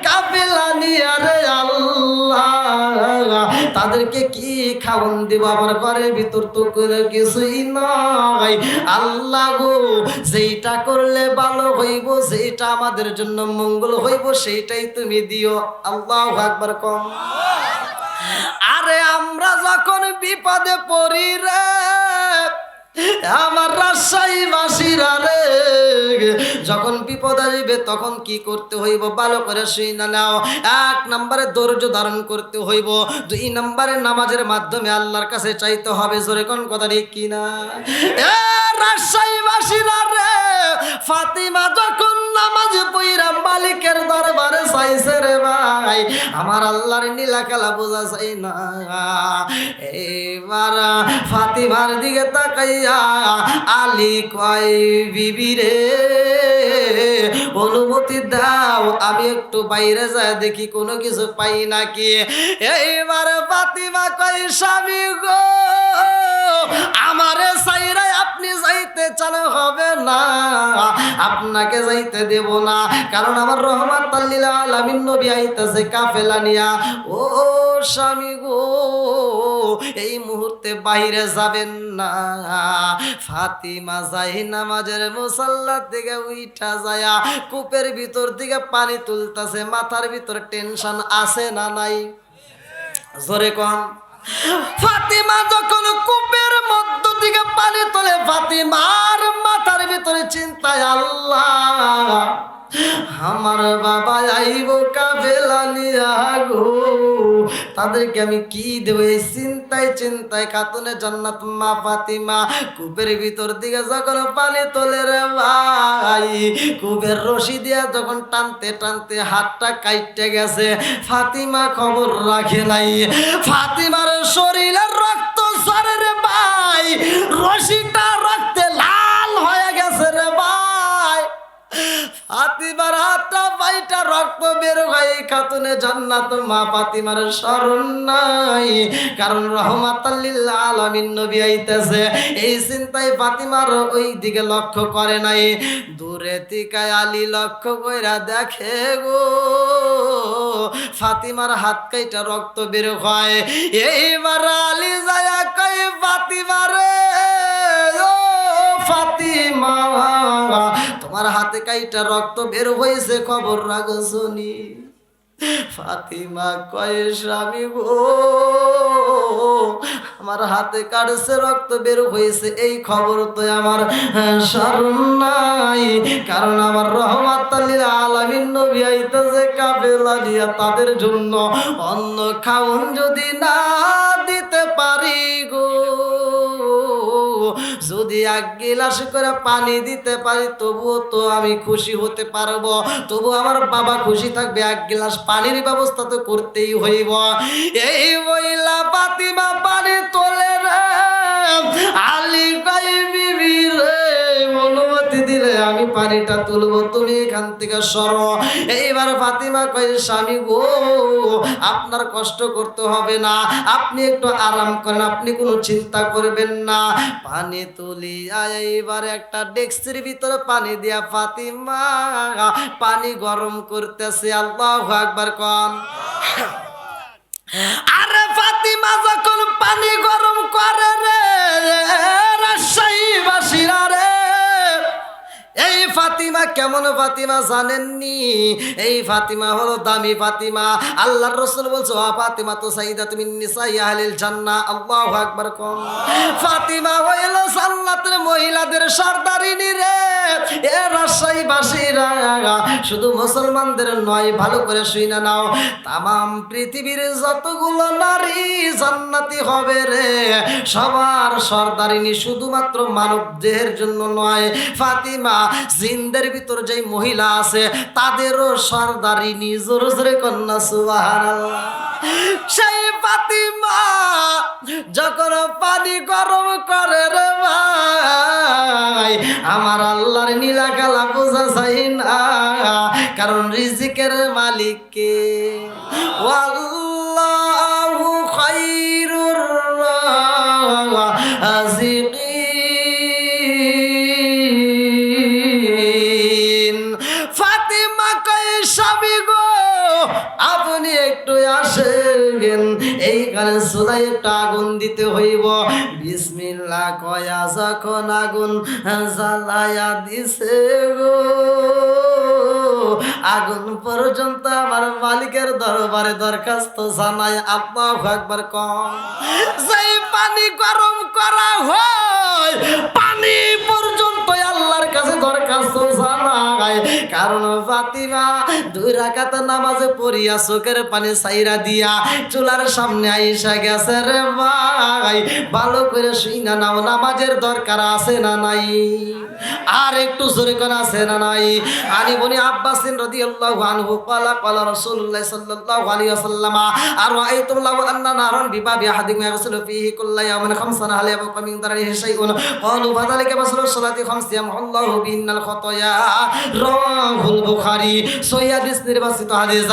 কাফেলা নিয়া রে আল্লাহ, তাদেরকে কি খাওয়ান দিব, আমার ঘরের ভিতর তো করে কিছুই নাই। আল্লাহ গো যেটা করলে ভালো হইব, যেটা আমাদের জন্য মঙ্গল হইব সেইটাই তুমি দিও। আল্লাহু আকবার কম। আরে আমরা যখন বিপদে পড়ি রে আমার রাজশাহীবাসীরা রে, যখন বিপদ আসবে তখন কি করতে হইব ভালো করে শুইনা নাও। 1 নম্বরে ধৈর্য ধারণ করতে হইব, 2 নম্বরে নামাজের মাধ্যমে আল্লাহর কাছে চাইতে হবে। জোরে কোন কথা ঠিক কিনা? রাজশাহীবাসীরা রে ফাতিমা যখন নামাজ পড়া মালিকের দরবারে চাইছে রে ভাই, আমার আল্লাহর নীলা খেলা বোঝা যায় না। এইবার ফাতিমার দিকে তাকাইয়া আলী কয় বিবি রে অনুমতি দাও আমি একটু বাইরে যায় দেখি কোনো কিছু পাই নাকি। এইবার ফাতিমা কয় স্বামী গো আমারে চাইরা আপনি যাইতে চান হবে না, আপনাকে যাইতে দেব না, কারণ আমার রহমাতাল লিল আলামিন নবী আইতাছে কাফেলা নিয়া। ও স্বামী গো, এই মুহূর্তে বাইরে যাবেন না। ফাতিমা যাই নামাজের মুসাল্লা থেকে উইঠা যায়া কূপের ভিতর থেকে পানি তুলতাছে। মাথার ভিতর টেনশন আছে না নাই? জোরে কোন। ফাতিমা যখন কূপের মধ্য থেকে পানি তোলে, ফাতিমার মাথার ভিতরে চিন্তায়, আল্লাহ আমার বাবা আইব কাফেলা নিয়া গো, তাদেরকে আমি কি দেব? এই চিন্তায় চিন্তায় খাতুনে জান্নাত মা ফাতিমা কূপের ভিতর দিকে যখন পানি তোলে রে ভাই, কূপের রশি দিয়া যখন টানতে টানতে হাতটা কাইটে গেছে। ফাতিমা খবর রাখে নাই, ফাতিমার শরীরের রক্ত ঝরে রে ভাই, রশিটা রক্তে লাল হয়ে গেছে রে ভাই। ফাতিমার হাতটা বাইটা রক্ত বের হয়ে খাতুনে জান্নাত মা ফাতিমার স্মরণ নাই, কারণ রহমাতাল লিল আলামিন নবী আইতাছে। এই চিন্তায় ফাতিমার ওই দিকে লক্ষ্য করে নাই। দূরে থেকে আলী লক্ষ্য কইরা দেখে গো, ফাতিমার হাত কাইটা রক্ত বের হয়। এইবার আলী যায়া কই, ফাতিমা রে, ও ফাতিমা, তোমার হাতে কাইটা রক্ত বের হয়েছে, খবর রাখো শুনি। ফাতিমা কয়, স্বামী গো, আমার হাতে কাটছে, রক্ত বের হয়েছে, এই খবর তো আমার স্মরণ নাই, কারণ আমার রহমাতাল লিল আলামিন নবী আইতাছে কাফেলা নিয়া, তাদের জন্য অন্ন খাওন যদি না দিতে পারি গো, যদি এক গিলাস করে পানি দিতে পারি তবুও তো আমি খুশি হতে পারবো, তবু আমার বাবা খুশি থাকবে, এক গিলাস পানির ব্যবস্থা তো করতেই হইব। এই মহিলা ফাতিমা পানি তোলে রে, আলী কই, বিবি রে, অনুমতি দিলে আমি পানিটা তুলবো, তুমি এখান থেকে সরো। এইবার ফাতিমা কই, স্বামী গো, আপনার কষ্ট করতে হবে না, আপনি একটু আরাম করেন, আপনি কোনো চিন্তা করবেন না। পানি তুলিয়া এইবার একটা ডেক্সির ভিতরে পানি দিয়া ফাতিমা পানি গরম করতেছে। আল্লাহু আকবার কোন। আরে ফাতিমা যখন পানি গরম করে রে, রাজশাহী বাসীরা রে, এই ফাতিমা কেমন ফাতিমা জানেননি? এই ফাতিমা হলো দামি ফাতিমা। আল্লাহর রাসূল বলছে, ওয়া ফাতিমা তো সাইয়্যিদাতুম মিন নিসাই আহলিল জান্নাহ। আল্লাহু আকবার কোন। ফাতিমা হইল জান্নাতের মহিলাদের সরদারিনী রে। এ রাজশাহী বাসীরা, শুধু মুসলমানদের নয়, ভালো করে শুইনা নাও, তামাম পৃথিবীর যতগুলো নারী জান্নাতি হবে রে, সবার সরদারিনী, শুধুমাত্র মানব দেহের জন্য নয়। ফাতিমা জিনদের ভিতর যে মহিলা আছে তাদেরও সরদারিনী। জোরে জোরে কন্যা সুবহানাল্লাহ। সেই ফাতিমা যখন পানি গরম করে রে ভাই, আমার আল্লাহর নীলা কালা বোঝা যায় না, কারণ রিজিকের মালিক কে? আল্লাহু খায়রুর রাযিকিন। ফাতিমা কয়, স্বামী গো, আপনি একটু আসেন, এইখানে চুলায় একটা আগুন দিতে হইব। বিসমিল্লাহ কয়া যখন আগুন জ্বালায়া দিছে গো, আগুন পর্যন্ত আমার মালিকের দরবারে দরখাস্ত জানাই। আল্লাহু আকবার কোন। যেই পানি গরম করা হয়, পানি পর্যন্ত আল্লাহর কাছে দরখাস্ত জানাই, কারণ ফাতিমা 2 রাকাত নামাজে পড়িয়া চোখের পানি ছাইরা দিয়া চুলার সামনে আইসা গেছে রে ভাই। ভালো করে শুইনা নাও, নামাজের দরকার আছে না নাই? আর একটু জোরে করে আছে না নাই? আলী বনি আব্বাস রাদিয়াল্লাহু আনহু ক্বালা ক্বালা রাসূলুল্লাহ সাল্লাল্লাহু আলাইহি ওয়াসাল্লাম, আর রাআইতুম লাউ আন্না নারান বিবাবি আহাদিকুম ইয়াগসিলু ফীহি কুল্লা ইয়াওমিন 5 হাল ইয়াবকা মিন দারিহি শাইউন ক্বালু ফাযালিকা মাসলু সালাতি 5 ইয়ামহুল্লাহু বিহিন্নাল খাতায়া। রাওয়াহুল বুখারী। সহিহ হাদিস নির্বাচিত হাদিস।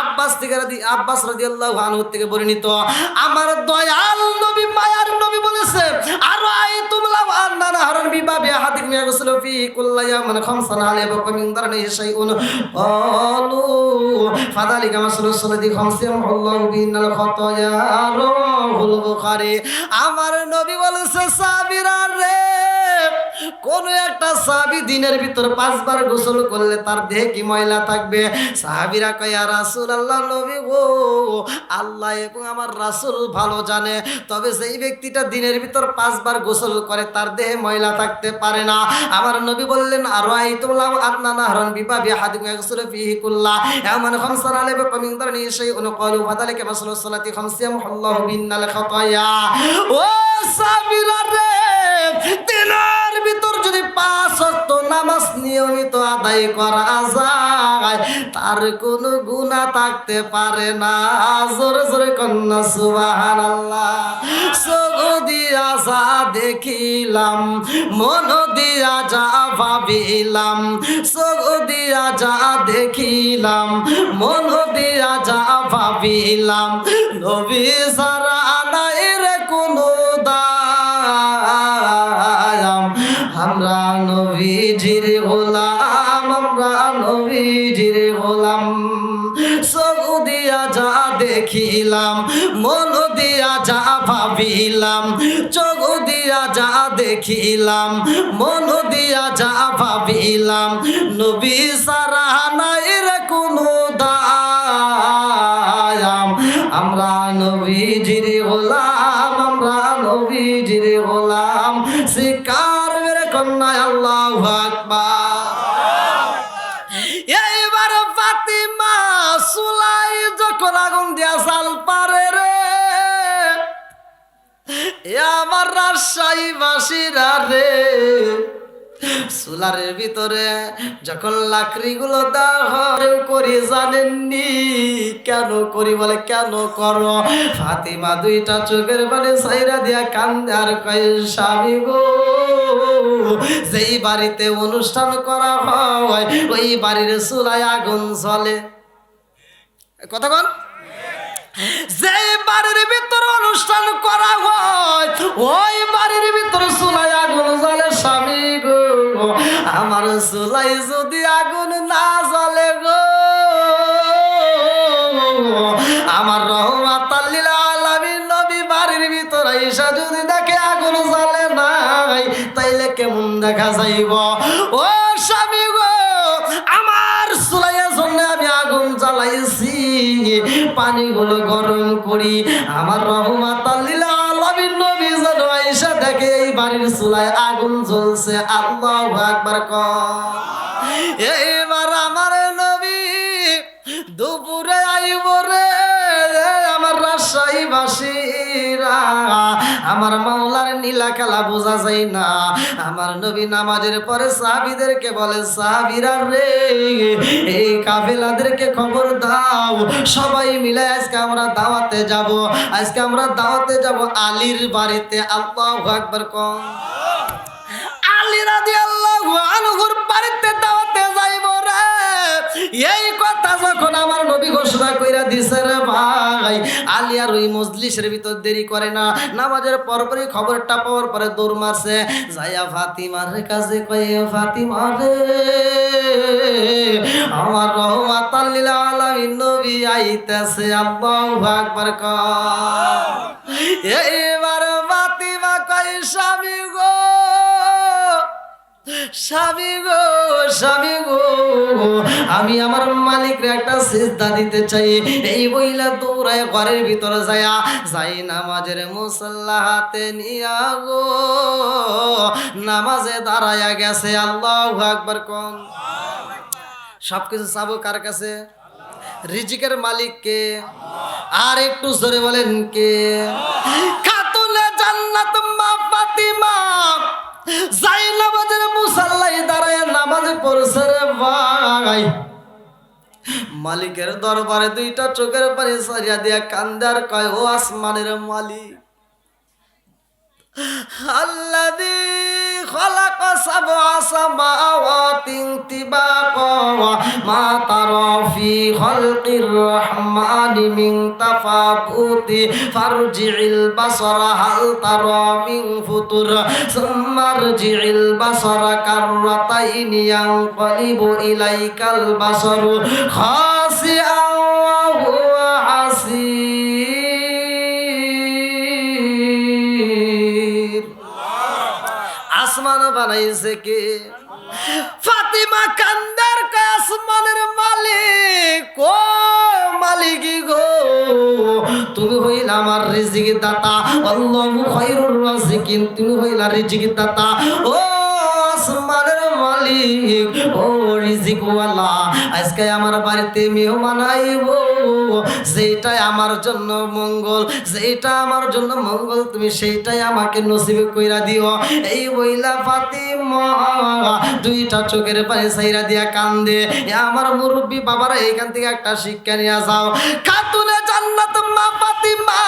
আব্বাস রাদিয়াল্লাহু আনহু থেকে বর্ণিত, আমার দয়াল নবী, মায়ার নবী বলেছে, আর রাআইতুম লাউ আন্না নারান বিবাবি আহাদিকুম আহাদুকুম ইয়াগসিলু ফি কুল্লা ইয়াওমিন খামসান হাল ইয়াবকা মিন দারনিহি শাইউন ক্বালু ফাযালিকা মাসলুস সালাতি খামসিয়াহুল্লাহু বিনাল খাতায়া রাহুল বুখারী। আমার নবী বলেছে সাহাবীরা রে, কোন একটা সাহাবী দিনের ভিতর 5 বার গোসল করলে তার দেহে কি ময়লা থাকবে? সাহাবীরা কয় ইয়া রাসূলুল্লাহ, নবী গো, আল্লাহ এবং আমার রাসূল ভালো জানে, তবে সেই ব্যক্তিটা দিনের ভিতর 5 বার গোসল করে তার দেহে ময়লা থাকতে পারে না। আমার নবী বললেন আরাইতুম লাউ আন্না নাহরান বিবাবি আহাদিকুম ইয়াগসিলু ফিহি কুল্লা ইয়াওমিন খামসান আলাইহি মিন দারনিহি শাইউন ক্বালু ফাযালিকা মাসলুস সালাতি খামসিয়াহুল্লাহু বিনাল খাতায়া। ও সাহাবীরা রে, দিনের ভিতর যদি 5 ওয়াক্ত নামাজ নিয়মিত আদায় করা যায় তার কোনো গুনাহ থাকতে পারে না। জোরে জোরে কন্যা সুবহানাল্লাহ। চোখ দিয়া যা দেখিলাম, মন দিয়া যা ভাবিলাম, চোখ দিয়া যা দেখিলাম, মন দিয়া যা ভাবিলাম, নবী সারা নাই রে কোনো দাম। আমরা নবীজির গোলাম, আমরা নবীজির গোলাম। চোখ দিয়া যা দেখিলাম, মন দিয়া যা ভাবিলাম, চোখ দিয়া যা দেখিলাম, মন দিয়া যা ভাবিলাম, নবী সারা নাই রে কোনো দাম। আমরা নবীজির গোলাম, আমরা নবীজির গোলাম। শিকার মেরে কন্যা আল্লাহু আকবার। এইবার ফাতিমা সুলাই যখন আগুন দিয়া জাল পারে রে, আমার রাজশাহী বাসীরা রে, সুলারের ভিতরে যখন লাকড়িগুলো দাহন করি জানেননি কেন করি? বলে কেন করো? ফাতিমা দুইটা চোখের পানি ছাইরা দিয়া কান্দে আর কয় স্বামী গো, যেই বাড়িতে অনুষ্ঠান করা হয় ওই বাড়ির চুলায় আগুন জ্বলে। কথা বল। যে বাড়ির ভিতর অনুষ্ঠান করা হয় ওই বাড়ির ভিতর চুলায় আগুন জ্বলে। স্বামী গো, আমার চুলাই যদি আগুন না জ্বলে গো, আমার রহমাতাল লিল আলামিন নবী বাড়ির ভিতর আইসা যদি দেখে আগুন জ্বলে নাই তাইলে কেমন দেখা যাইব? ও স্বামী গো, আমার চুলাইয়ের জন্য আমি আগুন জ্বালাইছি, পানিগুলো গরম করি। আমার রহমাতাল লিল আলামিন নবী যেন আইসা দেখে এই বাড়ির চুলায় আগুন জ্বলছে। আল্লাহু আকবার কর। এইবার আমার নবী দুপুরে আইব রে, আমার রাজশাহী বাসীরা, আমার মাওলার নীলা খেলা বোঝা যায় না। আমার নবী নামাজের পরে সাহাবীদেরকে বলে, সাহাবীরা রে, এই কাফেলাদেরকে খবর দাও, সবাই মিলে আজকে আমরা দাওয়াতে যাব, আজকে আমরা দাওয়াতে যাব আলীর বাড়িতে। আল্লাহু আকবার কর। আলী রাদিয়াল্লাহু আনহুর বাড়িতে দাওয়াতে যাইব রে। এই কথা যখন আমার নবী ঘোষণা কইরা দিছে রে ভাই, আলী আর ওই মজলিসের ভিতর দেরি করে না, নামাজের পরপরই খবরটা পাওয়ার পরে দৌড় মারছে, যাইয়া ফাতিমার কাছে কয়ে, ফাতিমা রে, আমার রহমাতাল লিল আলামিন নবী আইতেছে। আল্লাহু আকবার কর। এইবার ফাতিমা কয়, স্বামী গো, স্বামী গো, স্বামী গো, আমি আমার মালিকরে একটা সিজদা দিতে চাই। এই বইলা দৌড়ায় ঘরের ভিতরে যাই নামাজের মুসাল্লা হাতে নিয়া গো নামাজে দাঁড়ায়া গেছে। আল্লাহু আকবার কোন। সবকিছু চাবো কার কাছে? রিজিকের মালিক কে? আর একটু জোরে বলেন কে? খাতুনে জান্নাত মা ফাতিমা যাই নামাজের মুসাল্লায় দাঁড়ায় নামাজ পড়ছে রে ভাই। মালিকের দরবারে দুইটা চোখের পানি সারিয়া দিয়া কান্দার কয়, ও আসমানের মালিক, আল্লাযী খালাকাস সাবআ সামাওয়াতিন তিবাকা মা তারা ফি খালকির রহমানি মিন তাফাকুতি ফারজি'ল বাসারা হাল তারা মিন ফুতুর সুম্মা রজি'ল বাসারা কাররাতাইনি ইয়ানকালিবু ইলাইকাল বাসারু খাসিআন ওয়া হুয়া হাসীর। আসমান বানাইছে কে? ফাতিমা কান্দার কয় আসমানের মালিক, ও মালিক গো, তুমি হইলা আমার রিজিক দাতা। আল্লাহু খায়রুর রাজিকিন, তুমি হইলা রিজিক দাতা। ও আসমানের মালিক, ও রিজিক ওয়ালা, আজকে আমার বাড়িতে মেহমান আইব, যেটাই আমার জন্য মঙ্গল, যেটা আমার জন্য মঙ্গল তুমি সেইটাই আমাকে নসিব কইরা দিও। এই বইলা ফাতিমা দুইটা চোখের পানি ছাইরা দিয়া কান্দে। আমার মুরব্বী বাবারা এইখান থেকে একটা শিক্ষা নিয়ে যাও। খাতুনে জান্নাত মা ফাতিমা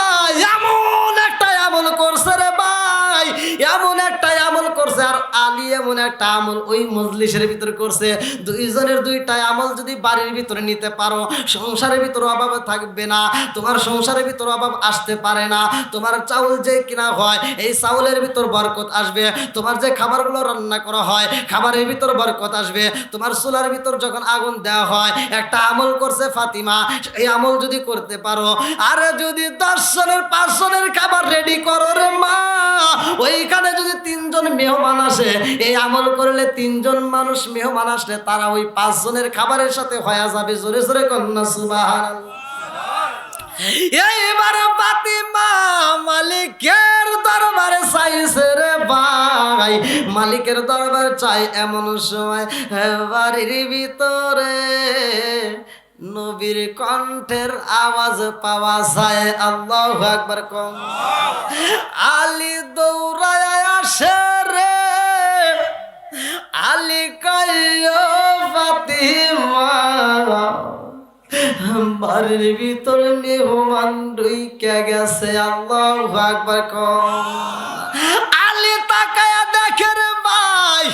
এমন একটা আমল করছে রে ভাই, এমন একটা আমল করছে, আর আলী এমন একটা আমল ওই মজলিসের ভিতরে করছে। দুইজনের দুইটা আমল যদি বাড়ির ভিতরে নিতে পারো, সংসারের ভিতরে অভাব থাকবে না, তোমার সংসারের ভিতরে অভাব আসতে পারে না। তোমার চাউল যে কিনা হয়, এই চাউলের ভিতর বরকত আসবে। তোমার যে খাবারগুলো রান্না করা হয়, খাবারের ভিতর বরকত আসবে। তোমার চুলার ভিতর যখন আগুন দেওয়া হয়, একটা আমল করছে ফাতিমা, এই আমল যদি করতে পারো, আর যদি 10 জনের 5 জনের খাবার রেডি করো রে মা, ওইখানে যদি 3 জন মেহমান আসে, এই আমল করলে 3 জন মানুষ মেহমান আসলে তারা ওই 5 জনের খাবারের সাথে হয়ে যাবে। জোরে জোরে কন্যা সুবহানাল্লাহ। এইবার ফাতিমা মালিকের দরবারে চাইছে রে ভাই, মালিকের দরবার চাই এমন সময় বাড়ির ভিতরে নবীর কণ্ঠের আওয়াজ পাওয়া যায়। আল্লাহু আকবার কম। আলী দৌড়ায় আসে রে, আলী কইও ফাতিমা বাড়ির ভিতরে মেহমান ঢুইকা গেছে। আল্লাহু আকবার কম। আলী তাকায়া দেখে রে ভাই,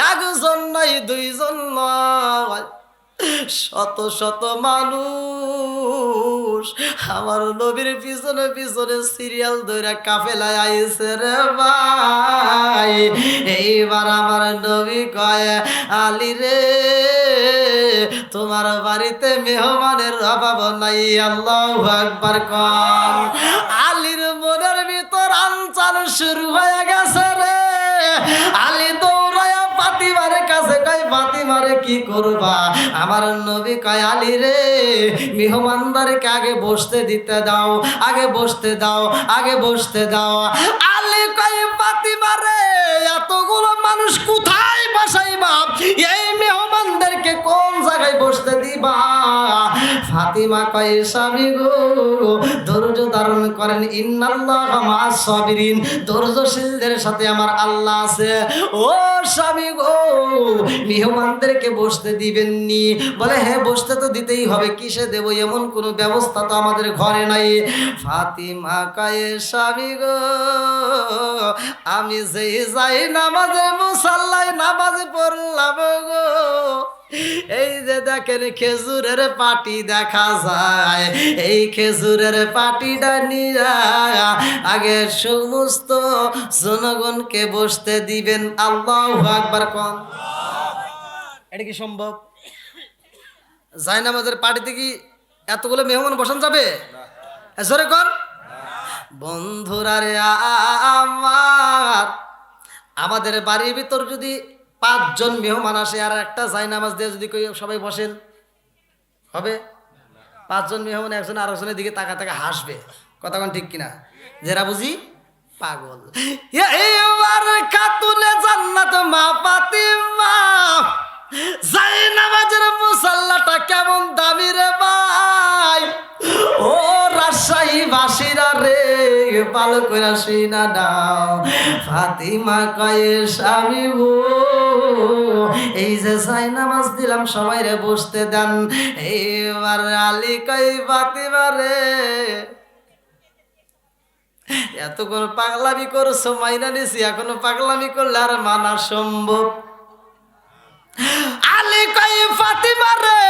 একজন নাই, 2 জন নয়, শত শত মানুষ আমার নবীর পিছনে পিছনে সিরিয়াল ধরে কাফেলায় আইছে রে ভাই। এইবার আমার নবী কয়, আলী রে তোমার বাড়িতে মেহমানের অভাব নাই। আল্লাহু আকবার কন। আলীর মনের ভিতর আনচান শুরু হয়ে গেছে রে। আলী দৌড়ায়া ফাতিমার কাছে কয়, ফাতিমারে কি করবা? আমার নবী কয়, আলী রে মেহমানদারকে আগে বসতে দিতে দাও, আগে বসতে দাও, আগে বসতে দাও। আলী কয়, ফাতিমা রে এতগুলো মানুষ কোথায় বসাইবা? এই মেহমানদেরকে কোন জায়গায় বসতে দিবা? ফাতিমা কয়, স্বামী গো ধৈর্য ধারণ করেন, ইন্নাল্লাহা মা'আস সাবিরিন, ধৈর্যশীলদের সাথে আমার আল্লাহ আছে। ও স্বামী গো মেহমানদেরকে বসতে দিবেননি? বলে হ্যাঁ বসতে তো দিতেই হবে, কিসে দেব, এমন কোনো ব্যবস্থা তো আমাদের ঘরে নাই। ফাতিমা কয়, স্বামী গো আমি যেই যাই নামাজের মুসাল্লায় নামাজ পড়লাম গো, এই যে দেখেন খেজুরের পাটি দেখা যায়, এই খেজুরের পাটিটা নিয়ে আগে সমস্ত জনগণকে বসতে দিবেন। আল্লাহু আকবার কোন। এটা কি সম্ভব? জায়নামাজের পাটিতে কি এতগুলো মেহমান বসানো যাবে? জোরে কোন। বন্ধুরা রে আমার, আমাদের বাড়ির ভিতর যদি 5 জন মেহমান আসে আর একটা জায়নামাজ দিয়ে যদি সবাই বসেন, হবে? 5 জন মেহমান একজন আরেকজনের দিকে তাকা তাকা হাসবে, কথা কোন ঠিক কিনা? যারা বুঝি পাগল। এবার খাতুনে জান্নাত মা ফাতিমা জায়নামাজের মুসাল্লাটা কেমন দামি রে ভাই। ও রাজশাহী বাসীরা রে ভালো করে শুনা দাও। ফাতিমা কয়, স্বামী গো এই যে জায়নামাজ দিলাম সবাই রে বসতে দেন। এইবার আলী কয়, ফাতিমা রে এতক্ষণ পাগলামি করছো মাইনা নিছি, এখনো পাগলামি করলে আর মানা সম্ভব? আলী কই ফাতিমা রে,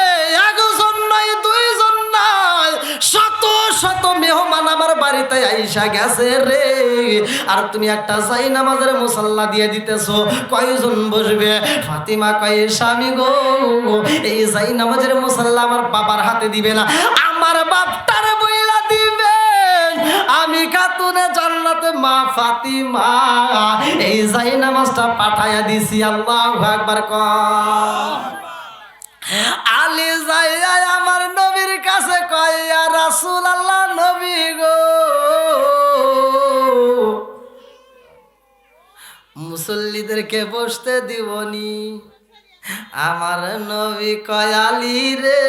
একজন নয় দুইজন নয়, শত শত মেহমান আমার বাড়িতে আইসা গেছে রে, আর তুমি একটা যাই নামাজের মুসাল্লা দিয়ে দিতেছো, কয়জন বসবে? ফাতিমা কয় স্বামী গো, এই যাই নামাজের মুসাল্লা আমার বাবার হাতে দিবে না, আমার বাপটার বইলা দিবে। আমি খাতুনে জান্নাতে মা ফাতিমা এই যাই নামাজটা পাঠাইয়া দিছি। আল্লাহু আকবার কয়। আলী যাইয়া আমার নবীর কাছে কয়, ইয়া রাসূলুল্লাহ, নবী গো, মুসল্লিদেরকে বসতে দিবনি। আমার নবী কয়, আলী রে,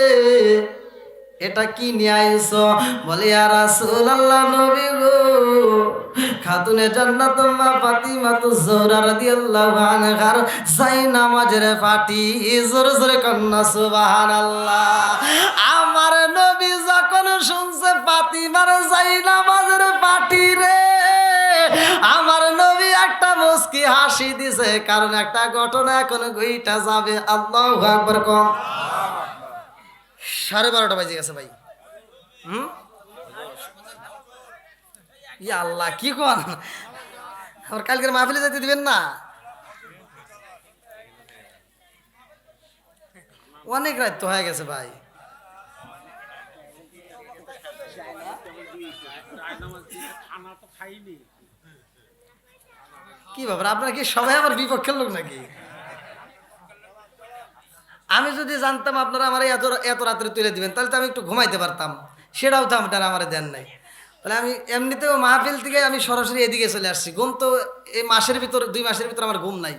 এটা কি নিয়ে আইছো? বলে, ইয়া রাসূলুল্লাহ, নবী গো, খাতুনে জান্নাত মা ফাতিমা জোহরা রাদিয়াল্লাহু আনহার যাই নামাজের পাটি। জোরে জোরে কন্যা সুবহানাল্লাহ। আমার নবী যখন শুনছে ফাতিমার যাই নামাজের পাটি রে, আমার নবী একটা মুস্কি হাসি দিছে, কারণ একটা ঘটনা এখন ঘইটা যাবে। আল্লাহু আকবার কম। 12:30 বাজে গেছে ভাই। ইয়া আল্লাহ, কি কোন আমার কালকের মাহফিলে যেতে দিবেন না? অনেক রাত তো হয়ে গেছে ভাই। কি ব্যাপার, আপনারা কি সবাই আমার বিপক্ষের লোক নাকি? আমি যদি জানতাম আপনারা আমার এত রাত্রে তুলে দিবেন, তাহলে তো আমি একটু ঘুমাইতে পারতাম, সেটাও তো আপনারা আমার দেন নাই। তাহলে আমি এমনিতেও মাহফিল থেকে আমি সরাসরি এদিকে চলে আসছি। ঘুম তো এই মাসের ভিতর, 2 মাসের ভিতর আমার ঘুম নাই।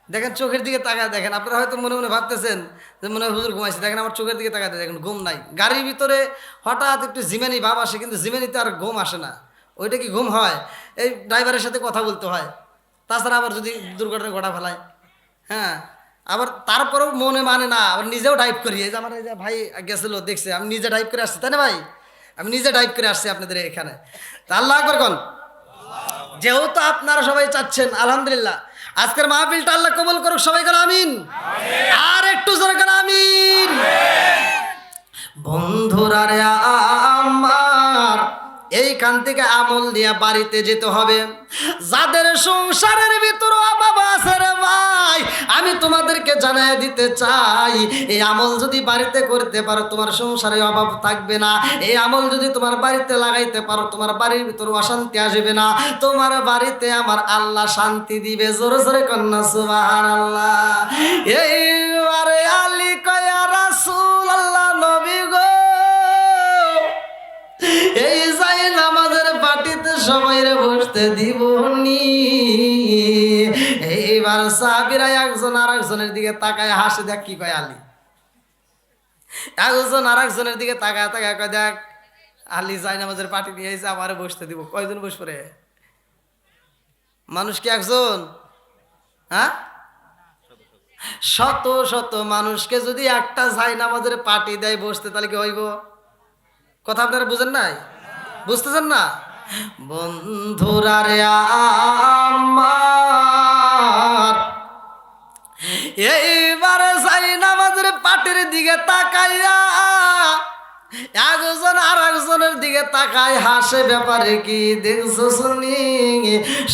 দেখেন চোখের দিকে তাকায় দেখেন, আপনারা হয়তো মনে মনে ভাবতেছেন যে মনে হয় হুজুর ঘুমাইছে, দেখেন আমার চোখের দিকে তাকাতে দেখেন ঘুম নাই। গাড়ির ভিতরে হঠাৎ একটু জিমেনি ভাব আসে, কিন্তু জিমেনিতে আর ঘুম আসে না। ওইটা কি ঘুম হয়? এই ড্রাইভারের সাথে কথা বলতে হয়, তাছাড়া আবার যদি দুর্ঘটনা ঘটা ফেলায়, হ্যাঁ, আবার তারপরেও মনে মানে না, আবার নিজেও ড্রাইভ করি। এই যে আমার এই যে ভাই গেছিল দেখছে, আমি নিজে ড্রাইভ করে আসছি, তাই না ভাই? আমি নিজে ড্রাইভ করে আসছি আপনাদের এখানে। তা আল্লাহ আকবার কোন। যেহেতু আপনারা সবাই চাচ্ছেন, আলহামদুলিল্লাহ আজকের মাহফিলটা আল্লাহ কবুল করুক, সবাই করে আমিন। আর একটু জোরে করে আমিন। বন্ধুরা রে আমার, এইখান থেকে আমল নিয়ে বাড়িতে যেতে হবে। যাদের সংসারের ভিতর অভাব আছে রে ভাই, আমি তোমাদেরকে জানাই দিতে চাই, এই আমল যদি বাড়িতে করতে পারো তোমার সংসারে অভাব থাকবে না। এই আমল যদি তোমার বাড়িতে লাগাইতে পারো তোমার বাড়ির ভিতর অশান্তি আসবে না, তোমার বাড়িতে আমার আল্লাহ শান্তি দিবে। জোরে জোরে কন্যা সুবহানাল্লাহ। এইবারে আলী কয়, ইয়া রাসূলুল্লাহ, নবী গো, এই যাই নামাজের পাটিতে সবাইরে বসতে দিবনি। এইবার সাহাবীরা একজন আর একজনের দিকে তাকায় হাসে। দেখ কি কয় আলী, একজন আর একজনের দিকে তাকায় তাকায় কয়, দেখ আলী যাই নামাজের পাটি নিয়ে এসে আমারে বসতে দিব। কয়জন বসবে রে? মানুষ কি একজন? হ্যাঁ, শত শত মানুষকে যদি একটা যাই নামাজের পাটি দেয় বসতে, তাহলে কি হইব? কথা আপনারা বুঝেন নাই? বুঝতেছেন না? বন্ধুরা রে আমার, এইবারে যাই নামাজের পাটির দিকে তাকাইয়া একজন আর একজনের দিকে তাকায় হাসে। ব্যাপারে কি দেখছো শুনি?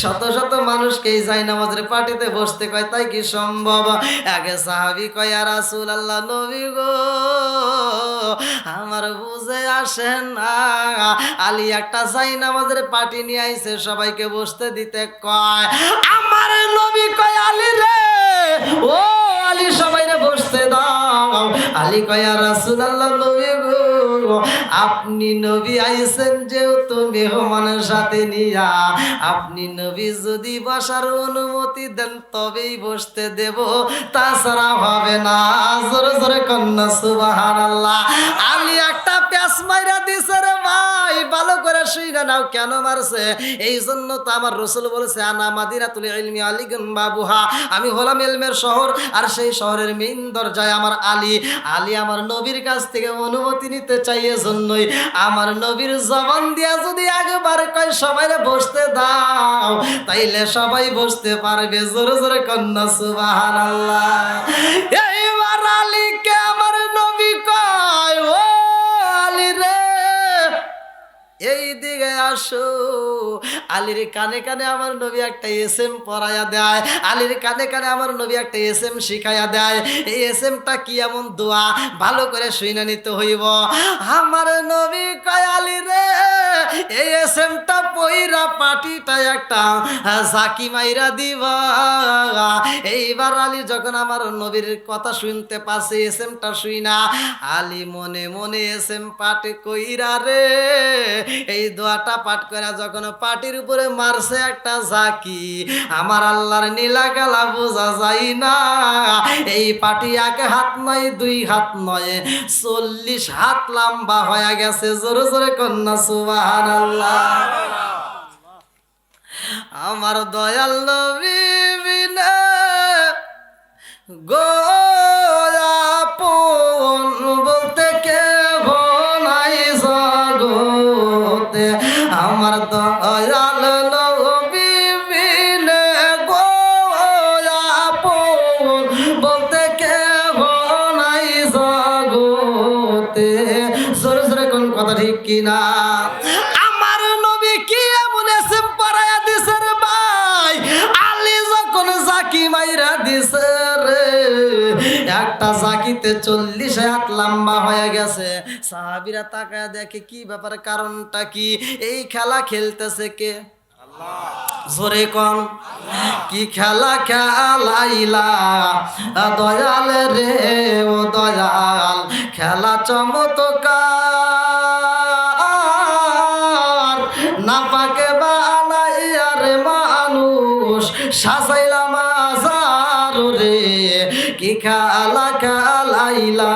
শত শত মানুষকে যাই নামাজের পাটিতে বসতে কয়, তাই কি সম্ভব? আগে সাহাবী কয়, ইয়া রাসূলুল্লাহ, নবী গো, আমার বুঝে আসে না। আলী একটা যাই নামাজের পাটি নিয়ে আইছে, সবাইকে বসতে দিতে কয়। আমার নবী কয়, আলী রে, ও আলী, সবাইরে বসতে দাও। আলী কয়, ইয়া রাসূলুল্লাহ, নবী গো, আপনি নবী আইছেন যেহেতু মেহমানের সাথে নিয়া, আপনি নবী যদি বসার অনুমতি দেন তবেই বসতে দেব, তাছাড়া হবে না। জোরে জোরে কন্যা সুবহানাল্লাহ। আলী একটা প্যাঁচ মাইরা দিছে রে ভাই, ভালো করে শুইনা নাও কেন মারছে। এই জন্য তো আমার রাসূল বলেছে আনা মাদিনাতুল ইলমি আলিগুন বাবুহা, আমি হলাম ইলমের শহর আর সেই শহরের মেইন দরজায় আমার আলী। আলী আমার নবীর কাছ থেকে অনুমতি নিতে চাই, এজন্যই আমার নবীর জবান দিয়া যদি একবার কয় সবাইরে বসতে দাও তাইলে সবাই বসতে পারবে। জোরে জোরে কন্যা সুবহানাল্লাহ। এইবার আলীকে আমার নবী কয় ও আলী রে এই দিকে আসো। আলীর কানে কানে আমার নবী একটা এসএম পড়ায়া দেয়, আলীর কানে কানে আমার নবী একটা এসএম শিখাইয়া দেয়। এই এসএমটা কি এমন দোয়া ভালো করে শুইনা নিতে হইব। আমার নবী কয় আলী রে এই এসএমটা পইরা পাটিটা একটা জাকি মাইরা দিবা। এইবার আলী যখন আমার নবীর কথা শুনতে পারছে এসএমটা শুইনা, আলী মনে মনে এসএম পাঠ কইরা রে এই দোয়াটা পাঠ করে যখন পাটির উপরে মারছে একটা জাকি, আমার আল্লাহর নীলা গেলা বোঝা যায় না। এই পাটি এক হাত নয় দুই হাত নয় 40 হাত লম্বা হয়ে গেছে। জোরে জোরে কন্যা সুবহানাল্লাহ। আমার দয়াল নবী বিনা গো আপন বলতে কেহ নাই জগতে, আমার দয়াল নবী বিনে গো আপন বলতে কেহ নাই জগতে। জোরে জোরে কোন কথা ঠিক কিনা? আমার নবী কি এমন এসএম পড়ায়া দিছে রে ভাই, আলী যখন জাকি মাইরা দিছে রে একটা জাকিতে 40 হাত লম্বা হয়ে গেছে। সাহাবীরা তাকায় দেখে কি ব্যাপার, কারণটা কি? এই খেলা খেলতেছে কে? জোরে কোন কি খেলা খেলাইলা দয়াল রে ও দয়াল, খেলা চমৎকার না পাকে বানাইয়া রে মানুষ সাজাইলাম আজার রে, কি খেলা খেলাইলা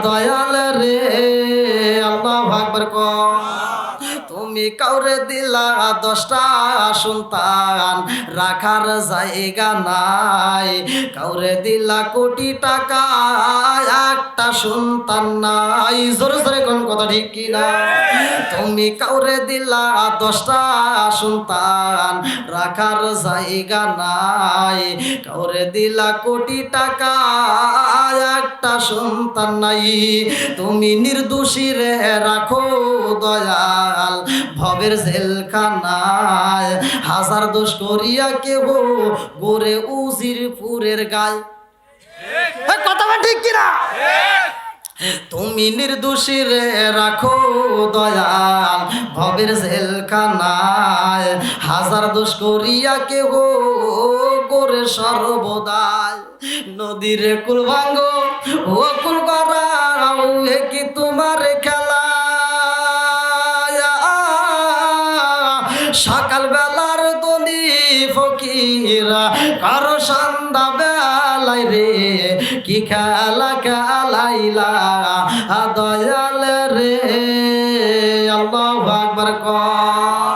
দয়াল রে। আল্লাহু আকবার কও। তুমি কাউরে দিলা 10টা সন্তান রাখার জায়গা নাই, কাউরে দিলা কোটি টাকা একটা সন্তান নাই। জোরে জোরে কোন কথা ঠিক কিনা? তুমি কাউরে দিলা 10টা সন্তান রাখার জায়গা নাই, কাউরে দিলা কোটি টাকা একটা সন্তান নাই। তুমি নির্দোষী রে রাখো দয়াল ভবের জেলখানায়, হাজার দোষ করিয়া কেহ গোরে উজিরপুরের গায়। কথাটা ঠিক কিনা? তুমি নির্দোষী রে রাখো দয়াল ভবের জেলখানায়, হাজার দোষ করিয়া কেহ গোরে সর্বদাই। নদীর কুল ভাঙ্গো ও কুল করাও এ কি তোমার খেলা, সকাল বেলার দনি ফকিরা কারো সন্ধ্যা বেলায় রে কি খেলা খেলাইলা দয়াল রে। আল্লাহু আকবার কও।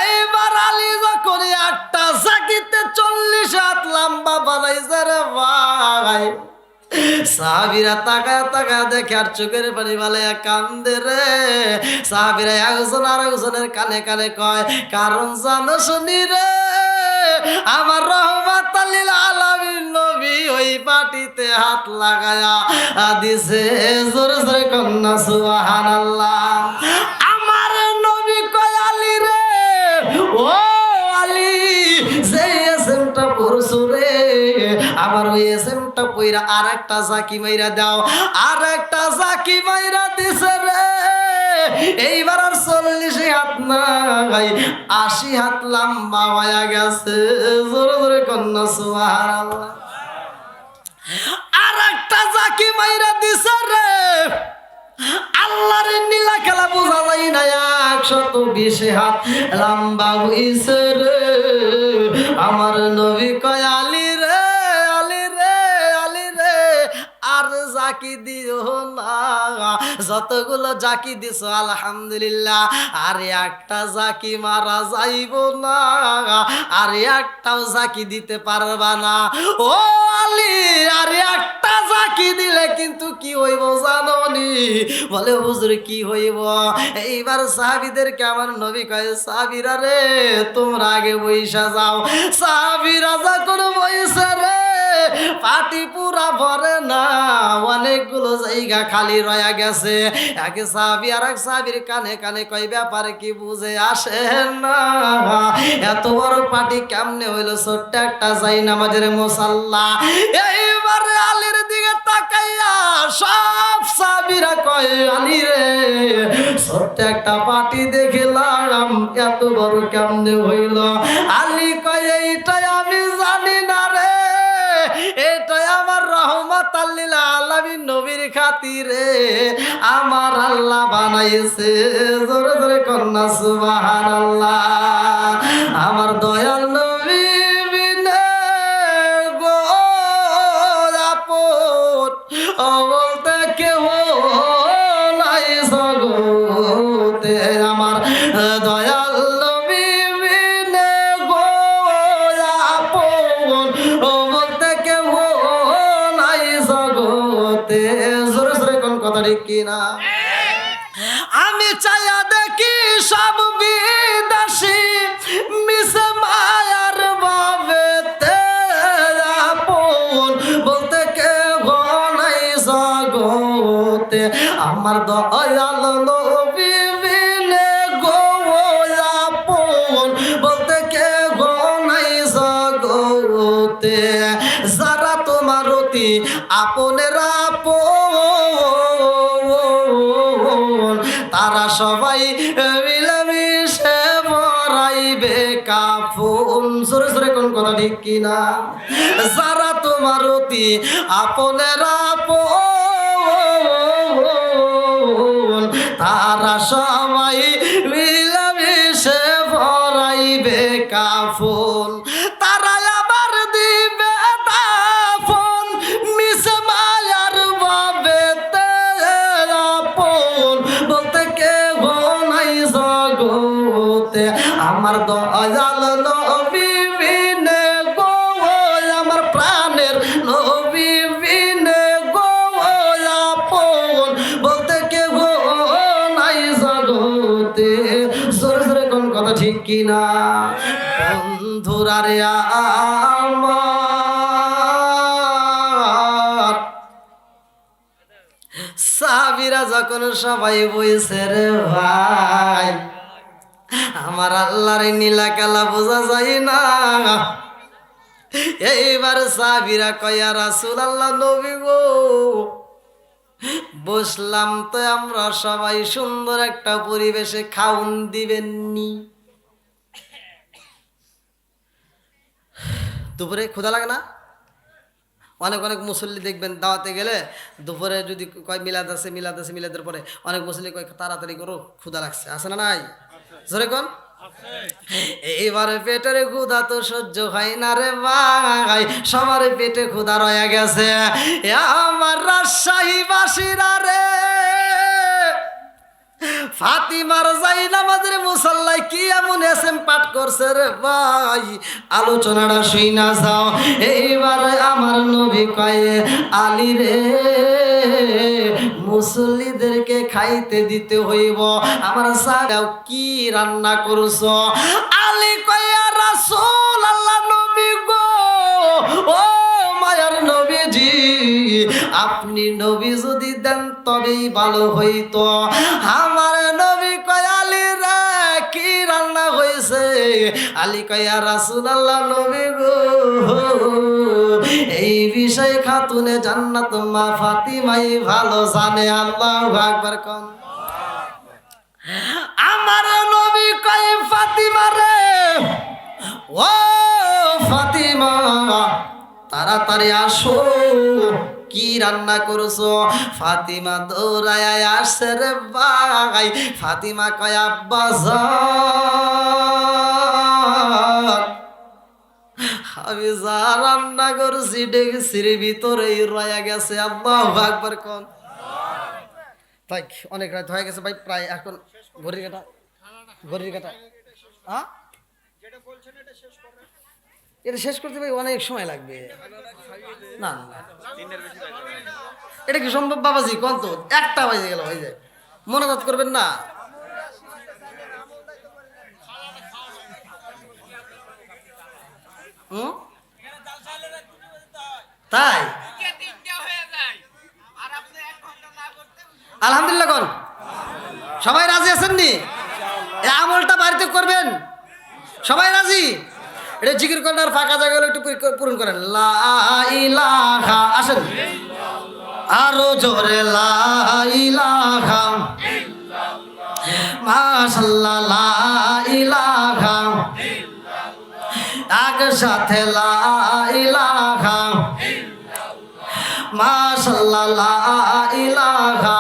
এইবার আলী যখন একটা জাকিতে 40 হাত লম্বা বানাইছে রে ভাই, সাহাবীরা তাকায় তাকায় দেখে আর চোখের পানি বালাইয়া কান্দে রে। সাহাবীরা একজন আর একজনের কানে কানে কয় কারণ জানো শুনি রে, আমার রহমাতাল লিল আলামিন নবী ওই পাটিতে হাত লাগায়া দিছে। জোরে জোরে কন্যা সুবহানাল্লাহ। আমার নবী কয় আলী রে ও আলী যে এসএমটা পড়ছো রে, আবার ওই এসএমটা পইরা আর একটা জাকি মাইরা দাও। আর একটা জাকি মাইরা দিছে রে। এইবার আর 40 হাত নাই 80 হাত লম্বা হয়ে গেছে। জোরে জোরে কন্যা সুবহানাল্লাহ। আর একটা জাকি মাইরা দিছে রে। আল্লাহর নীলা খেলা বোঝা যায় না, 120 হাত লম্বা হইছে রে। আমার নবী কয় আলী রে আলী রে আলী রে আর জাকি দিও না। যতগুলো জাকি দিছ আলহামদুলিল্লাহ, আর একটা জাকি মারা যাইব না, আর একটাও জাকি দিতে পারবা না। ও আলী, আর একটা জাকি দিলে কিন্তু কি হইব জানোনি? বলে হুজুর কি হইব? এইবার সাহাবীদেরকে আমার নবী কয়, সাহাবীরা রে তোমরা আগে বইসা যাও। সাহাবীরা যখন বইসা রে, পাটি পুরা ভরে না, অনেকগুলো জায়গা খালি রয়ে গেছে। একে সাহাবী আর এক সাহাবীর কানে কানে কয়, ব্যাপার কি বুঝে আসে না? এত বড় পাটি কেমনে হইলো? ছোট্ট একটা যাই নামাজের মুসাল্লা। এইবারে আলীর দিকে তাকাইয়া সব সাহাবীরা কয়, আলী রে ছোট্ট একটা পাটি দেখলাম, এত বড় কেমনে হইল? আলী কয়, এইটাই আমি জানি না রে, এটাই আমার রহমাতাল লিল আলামিন নবীর খাতিরে আমার আল্লাহ বানাইছে। জোরে জোরে কন্যা সুবহানাল্লাহ। আমার দয়াল নবী বিনে গো আপন বলতে কেউ নাই জগতে। আমার দয়াল নবী বিনে গো আপন বলতে কেউ নাই জগতে। জোরে জোরে কোন কথা ঠিক কিনা? আমি চাইয়া দেখি সব বিদেশি মিশে মায়ার ভাবেতে, আপন বলতে কেউ নাই জগতে। আমার দয়াল নবী বিনে গো আপন বলতে কেউ নাই জগতে। যারা তোমার অতি আপনের আপন, তারা সবাই মিলেমিশে পরাইবে কাফন। জোরে জোরে কোন কথা ঠিক কিনা? যারা তোমার অতি আপনের আপন, তারা সবাই মিলেমিশে পরাইবে কাফন। তারা আবার দিবে দাফন মিশে মায়ার ভাবেতে, আপন বলতে কেউ নাই জগতে। আমার দয়াল নবী বিনে গো, আমার প্রাণের নবী বিনে গো আপন বলতে কেউ নাই জগতে। জোরে জোরে কোন কথা ঠিক কিনা? বন্ধুরা রে আমার, সাহাবীরা যখন সবাই বইছে রে ভাই, আমার আল্লাহর নীলা কালা বোঝা যায় না। এইবার সাহাবীরা কয়, ইয়া রাসূলুল্লাহ নবী গো, বসলাম তো আমরা সবাই, সুন্দর একটা পরিবেশে খাউন দিবেননি? দুপুরে ক্ষুধা লাগে না? অনেক অনেক মুসল্লি দেখবেন দাওয়াতে গেলে দুপুরে যদি কয় মিলাদ আছে, মিলাদ আছে, মিলাদের পরে অনেক মুসল্লি কয় তাড়াতাড়ি করো ক্ষুধা লাগছে, আছে না নাই? জোরে কোন? এইবারে পেটের ক্ষুধা তো সহ্য হয় না রে ভাই, সবার পেটে ক্ষুধা রয়ে গেছে। আমার রাজশাহী বাসীরা রে, ফাতিমার যাই নামাজের মুসাল্লায় কি এমন এসএম পাঠ করছে রে ভাই, আলোচনাটা শুই না যাও। এইবারে আমার নবী কয়, আলী রে মুসল্লিদেরকে খাইতে দিতে হইব, আমার সাহাবাও কি রান্না করছো? আলী কয়, ইয়া রাসূলুল্লাহ নবী গো, ও মায়ার নবীজি, আপনি নবী যদি দেন তবেই ভালো হইতো। আমার নবী কয়, আলী রে কি রান্না হয়েছে? আলী কয়, ইয়া রাসূলুল্লাহ নবী গো, এই বিষয় খাতুনে জান্নাত মা ফাতিমাই ভালো জানে। আল্লাহু আকবার কোন? আমার নবী কয়, ফাতিমা রে, ও ফাতিমা তাড়াতাড়ি আসো, কি রান্না করছো? ফাতিমা দৌড়ায় আসছে রে ভাই। ফাতিমা কয়, আব্বা যান আমি যা রান্না করছি ডেকচির ভিতরেই রয়ে গেছে। আল্লাহু আকবার কোন। ভাই অনেক রাত হয়ে গেছে ভাই, প্রায় এখন ঘড়ির কাটা হ্যাঁ এটা শেষ করতে ভাই অনেক সময় লাগবে। না না এটা কি সম্ভব বাবাজি কোন? তো একটা বাজে গেল হয়ে যায়, মনোজাত করবেন না। হুম তাই আলহামদুলিল্লাহ কোন। সবাই রাজি আছেন নি? এই আমলটা বাড়িতে করবেন সবাই রাজি? এটা জিকির করেন আর ফাঁকা জায়গাগুলো একটু পূরণ করেন। লা ইলাহা, আসেন আরো জোরে লা ইলাহা মাশাআল্লাহ লা ইলাহা, একসাথে লা ইলাহা মাশাআল্লাহ লা ইলাহা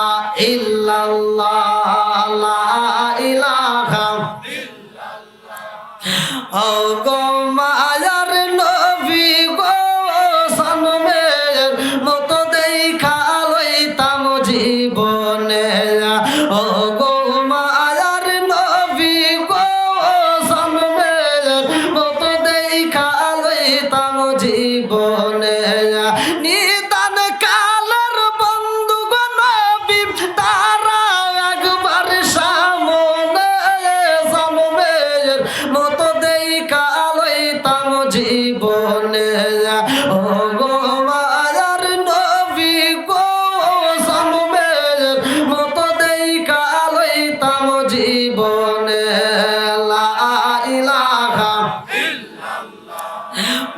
ইল্লাল্লাহ লা ইলাহা। ও গো মায়ার নবী গো সনমের মতো দেখা লইতাম জীবনে। ও গো মায়ার নবী গো সনমের মতো দেখা লইতাম জীবনে। নিদান কালের বন্ধু গো নবী তারা একবার সামনে সনমের মতো কালইতাম জীবনে। ও গো মায়ার নবী গো সনমের মতো দেখা লইতাম জীবনে। লা ইলাহা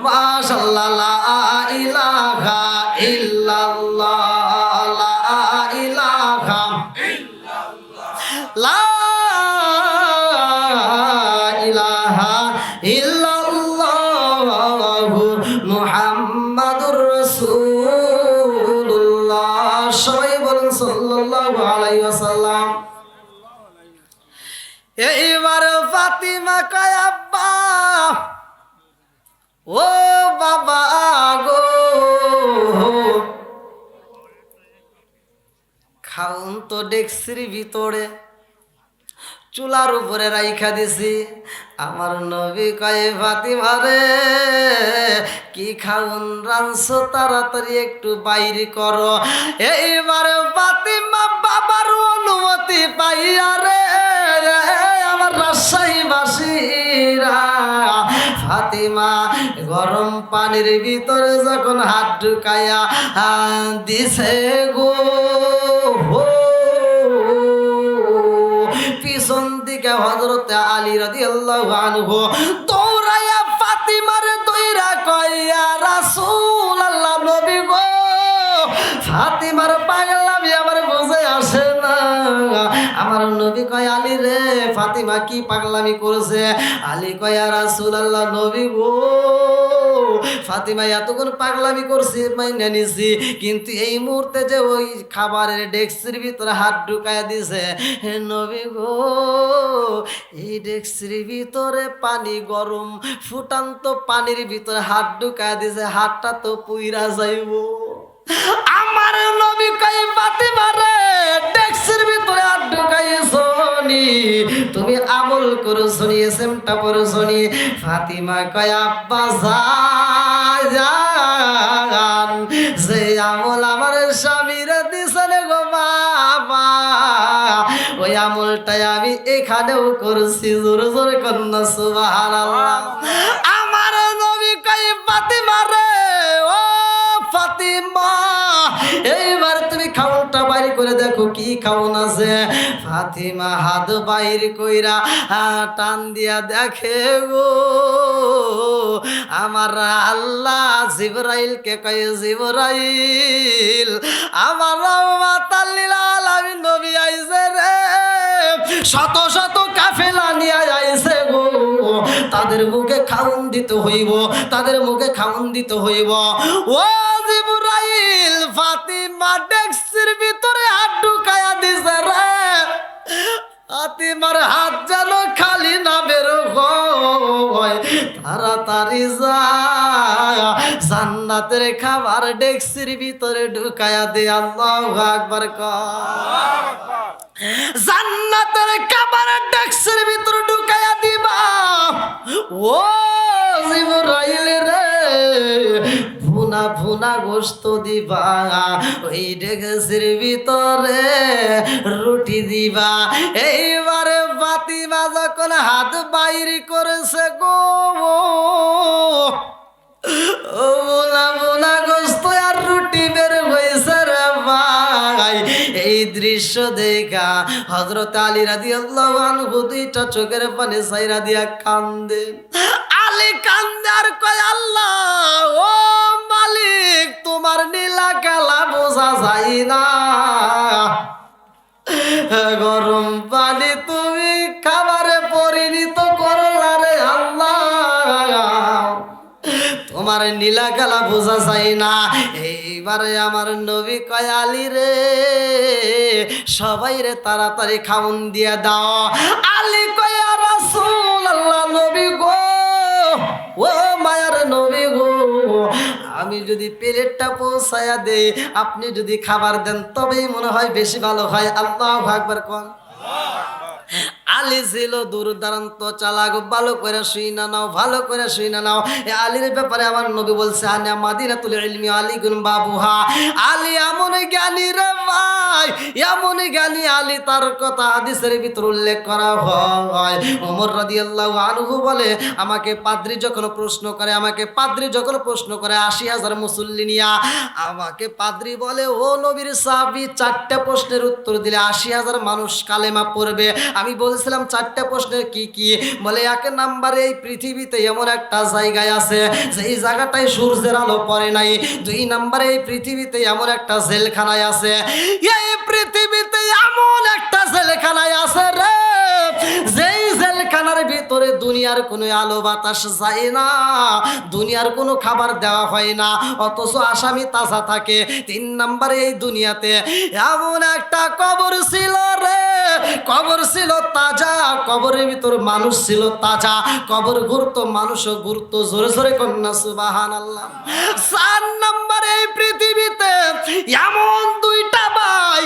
মাশাআল্লাহ লা ইলাহা ইল্লাল্লাহ লা ইলাহা লা ইলাহা ইল্লাল্লাহু মুহাম্মাদুর রাসূলুল্লাহ। সবাই বলেন সাল্লাল্লাহু আলাইহি ওয়াসাল্লাম। এইবার ফাতিমা কয় আব্বা ও বাবা গো খাউন তো ডেকচির ভিতরে চুলার উপরে রাইখা দিছি। আমার নবী কয় ফাতিমা রে কি খাউন রানছো তাড়াতাড়ি একটু বাইরে করো। এইবার ফাতিমা বাবার অনুমতি পাইয়া রে আমার রাজশাহী বাসীরা ফাতিমা গরম পানির ভিতরে যখন হাত ঢুকাইয়া দিছে গো, পিছন দিকে হযরতে আলী রাদিয়াল্লাহু আনহু দৌড়াইয়া ফাতিমার দইরা কয় ইয়া রাসূলুল্লাহ নবী গো ফাতিমার পাগলামি আমার বুঝে আসে না। আমার নবী কয় আলী রে ফাতিমা কি পাগলামি করেছে? আলী কয় ইয়া রাসূলুল্লাহ নবী গো ফাতিমা এতক্ষণ পাগলামি করছি মাইনে নিছি, কিন্তু এই মুহূর্তে যে ওই খাবারের ডেকচির ভিতরে হাত ঢুকাইয়া দিছে হে নবী গো এই ডেকচির ভিতরে পানি গরম ফুটান্ত পানির ভিতরে হাত ঢুকাইয়া দিছে, হাতটা তো পুইরা যাইব। আমার নবী কয় ফাতিমা রে ডেকচির ভিতরে হাত ঢুকাইছো নি তুমি আমল করছো নি এসএমটা পড়ছো নি? ফাতিমা কয় আব্বা জান যে আমল আমার স্বামীর দিছেন গো বাবা ওই আমলটাই আমি এখানেও করছি। জোরে জোরে কন্যা সুবহানাল্লাহ। আমার নবী কয় ফাতিমা রে ও ফাতিমা এইবার তুমি খাওনটা বাইরে করে দেখো কি খাওন আছে। ফাতিমা হাত বাইরে কইরা টান দিয়া দেখে গো আমার আল্লাহ জিবরাইলকে কয় জিবরাইল আমার রাহমাতাল লিল আলামিন নবী আইছে রে, শত শত কাফেলা নিয়ে আইছে গো তাদের মুখে খাওন দিতে হইব, তাদের মুখে খাওন দিতে হইব। ও জিবরাইল ফাতিমা ডেকচির ভিতরে হাত ঢুকায়া দিছে রে, ফাতিমার হাত যেন খালি না বের হয় তাড়াতাড়ি যা জান্নাতের খাবার ডেক্সির ভিতরে ঢুকায়া দে। আল্লাহু আকবার কর। জান্নাতের খাবার ডেক্সির ভিতরে ঢুকায়া দিবা। ও জিবরাইল রে, ভুনা ভুনা গোশত দিবা, ওই ডেক্সির ভিতরে রুটি দিবা। এইবারে ফাতিমা যখন হাত বাইর করেছে গো, ও ভুনা ভুনা গোশত আর রুটি বের হয়েছে রে ভাই। এই দৃশ্য দেখা হযরত আলী রাদিয়াল্লাহু আনহু দুইটা চোখের পানি ছাইরা দিয়া কান্দে। আলী কান্দে আর কয়, আল্লাহ ও মালিক, তোমার নীলা কালা বোঝা যায় না, গরম পানি তুমি খাবারে পরিণত করলা রে আল্লাহ, তোমার নীলা কালা বোঝা যায় না। এইবারে আমার নবী কয়, আলী রে, সবাই রে তাড়াতাড়ি খাউন দিয়া দাও। আলী কয়, ইয়া রাসূলুল্লাহ, নবী গো, ও মায়ার নবী গো, আমি যদি প্লেটটা পৌঁছায়া দেই, আপনি যদি খাবার দেন, তবেই মনে হয় বেশি ভালো হয়। আল্লাহু আকবার কোন। আলী ছিল দুর্দান্ত চালাক। ভালো করে শুইনা নাও, ভালো করে শুইনা নাও। এই আলীর ব্যাপারে আমার নবী বলছে, আনা মাদিনাতুল ইলমি আলী গুন বাবুহা। আলী এমন জ্ঞানী রে ভাই, এমন জ্ঞানী। আলী তার কথা হাদিসের ভিতর উল্লেখ করা হয়। ওমর রাদিয়াল্লাহু আনহু বলে, আমাকে পাদ্রী যখন প্রশ্ন করে, 80,000 মুসল্লি নিয়া আমাকে পাদ্রী বলে, ও নবীর সাহাবী, 4টা প্রশ্নের উত্তর দিলে 80,000 মানুষ কালেমা পড়বে। আমি বলছিলাম 4টা প্রশ্নের কি কি? বলে, 1 নম্বরে এই পৃথিবীতে এমন একটা জায়গায় আছে যেই জায়গাটায় সূর্যের আলো পড়ে নাই। 2 নম্বরে এই পৃথিবীতে এমন একটা জেলখানায় আছে, এই পৃথিবীতে এমন একটা জেলখানায় আছে রে, যেই জেলখানার ভিতরে দুনিয়ার কোনো আলো বাতাস যায় না, দুনিয়ার কোনো খাবার দেওয়া হয় না, অথচ আসামি তাজা থাকে। 3 নম্বরে এই দুনিয়াতে এমন একটা কবর ছিল রে, কবর ছিল তাজা, কবরের ভিতর মানুষ ছিল তাজা, কবর ঘুরতো, মানুষও ঘুরতো। জোরে জোরে কন্যা সুবহানাল্লাহ। 4 নম্বরে এই পৃথিবীতে এমন 2টা ভাই